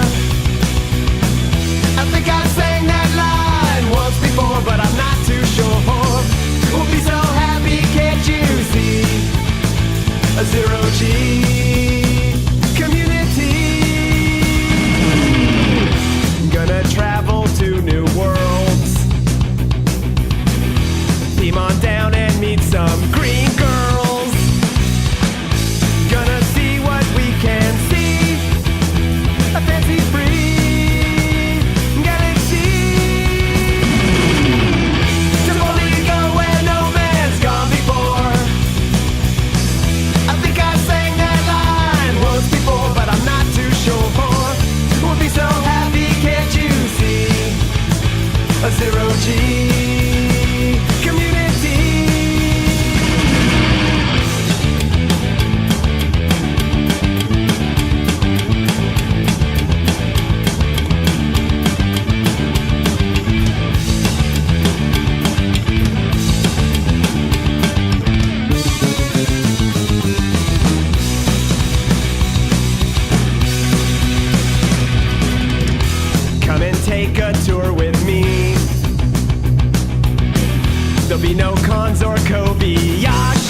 I think I sang that line once before, but I'm not too sure. We'll be so happy, can't you see? A zero-G community. Gonna travel to new worlds. Beam on down and meet some green girls. Gonna see what we can see. A fancy free galaxy. To boldly go where no man's gone before. I think I sang that line once before, but I'm not too sure. We'll be so happy, can't you see? A zero-G community. Come and take a tour with me. There'll be no cons or Kobayashi.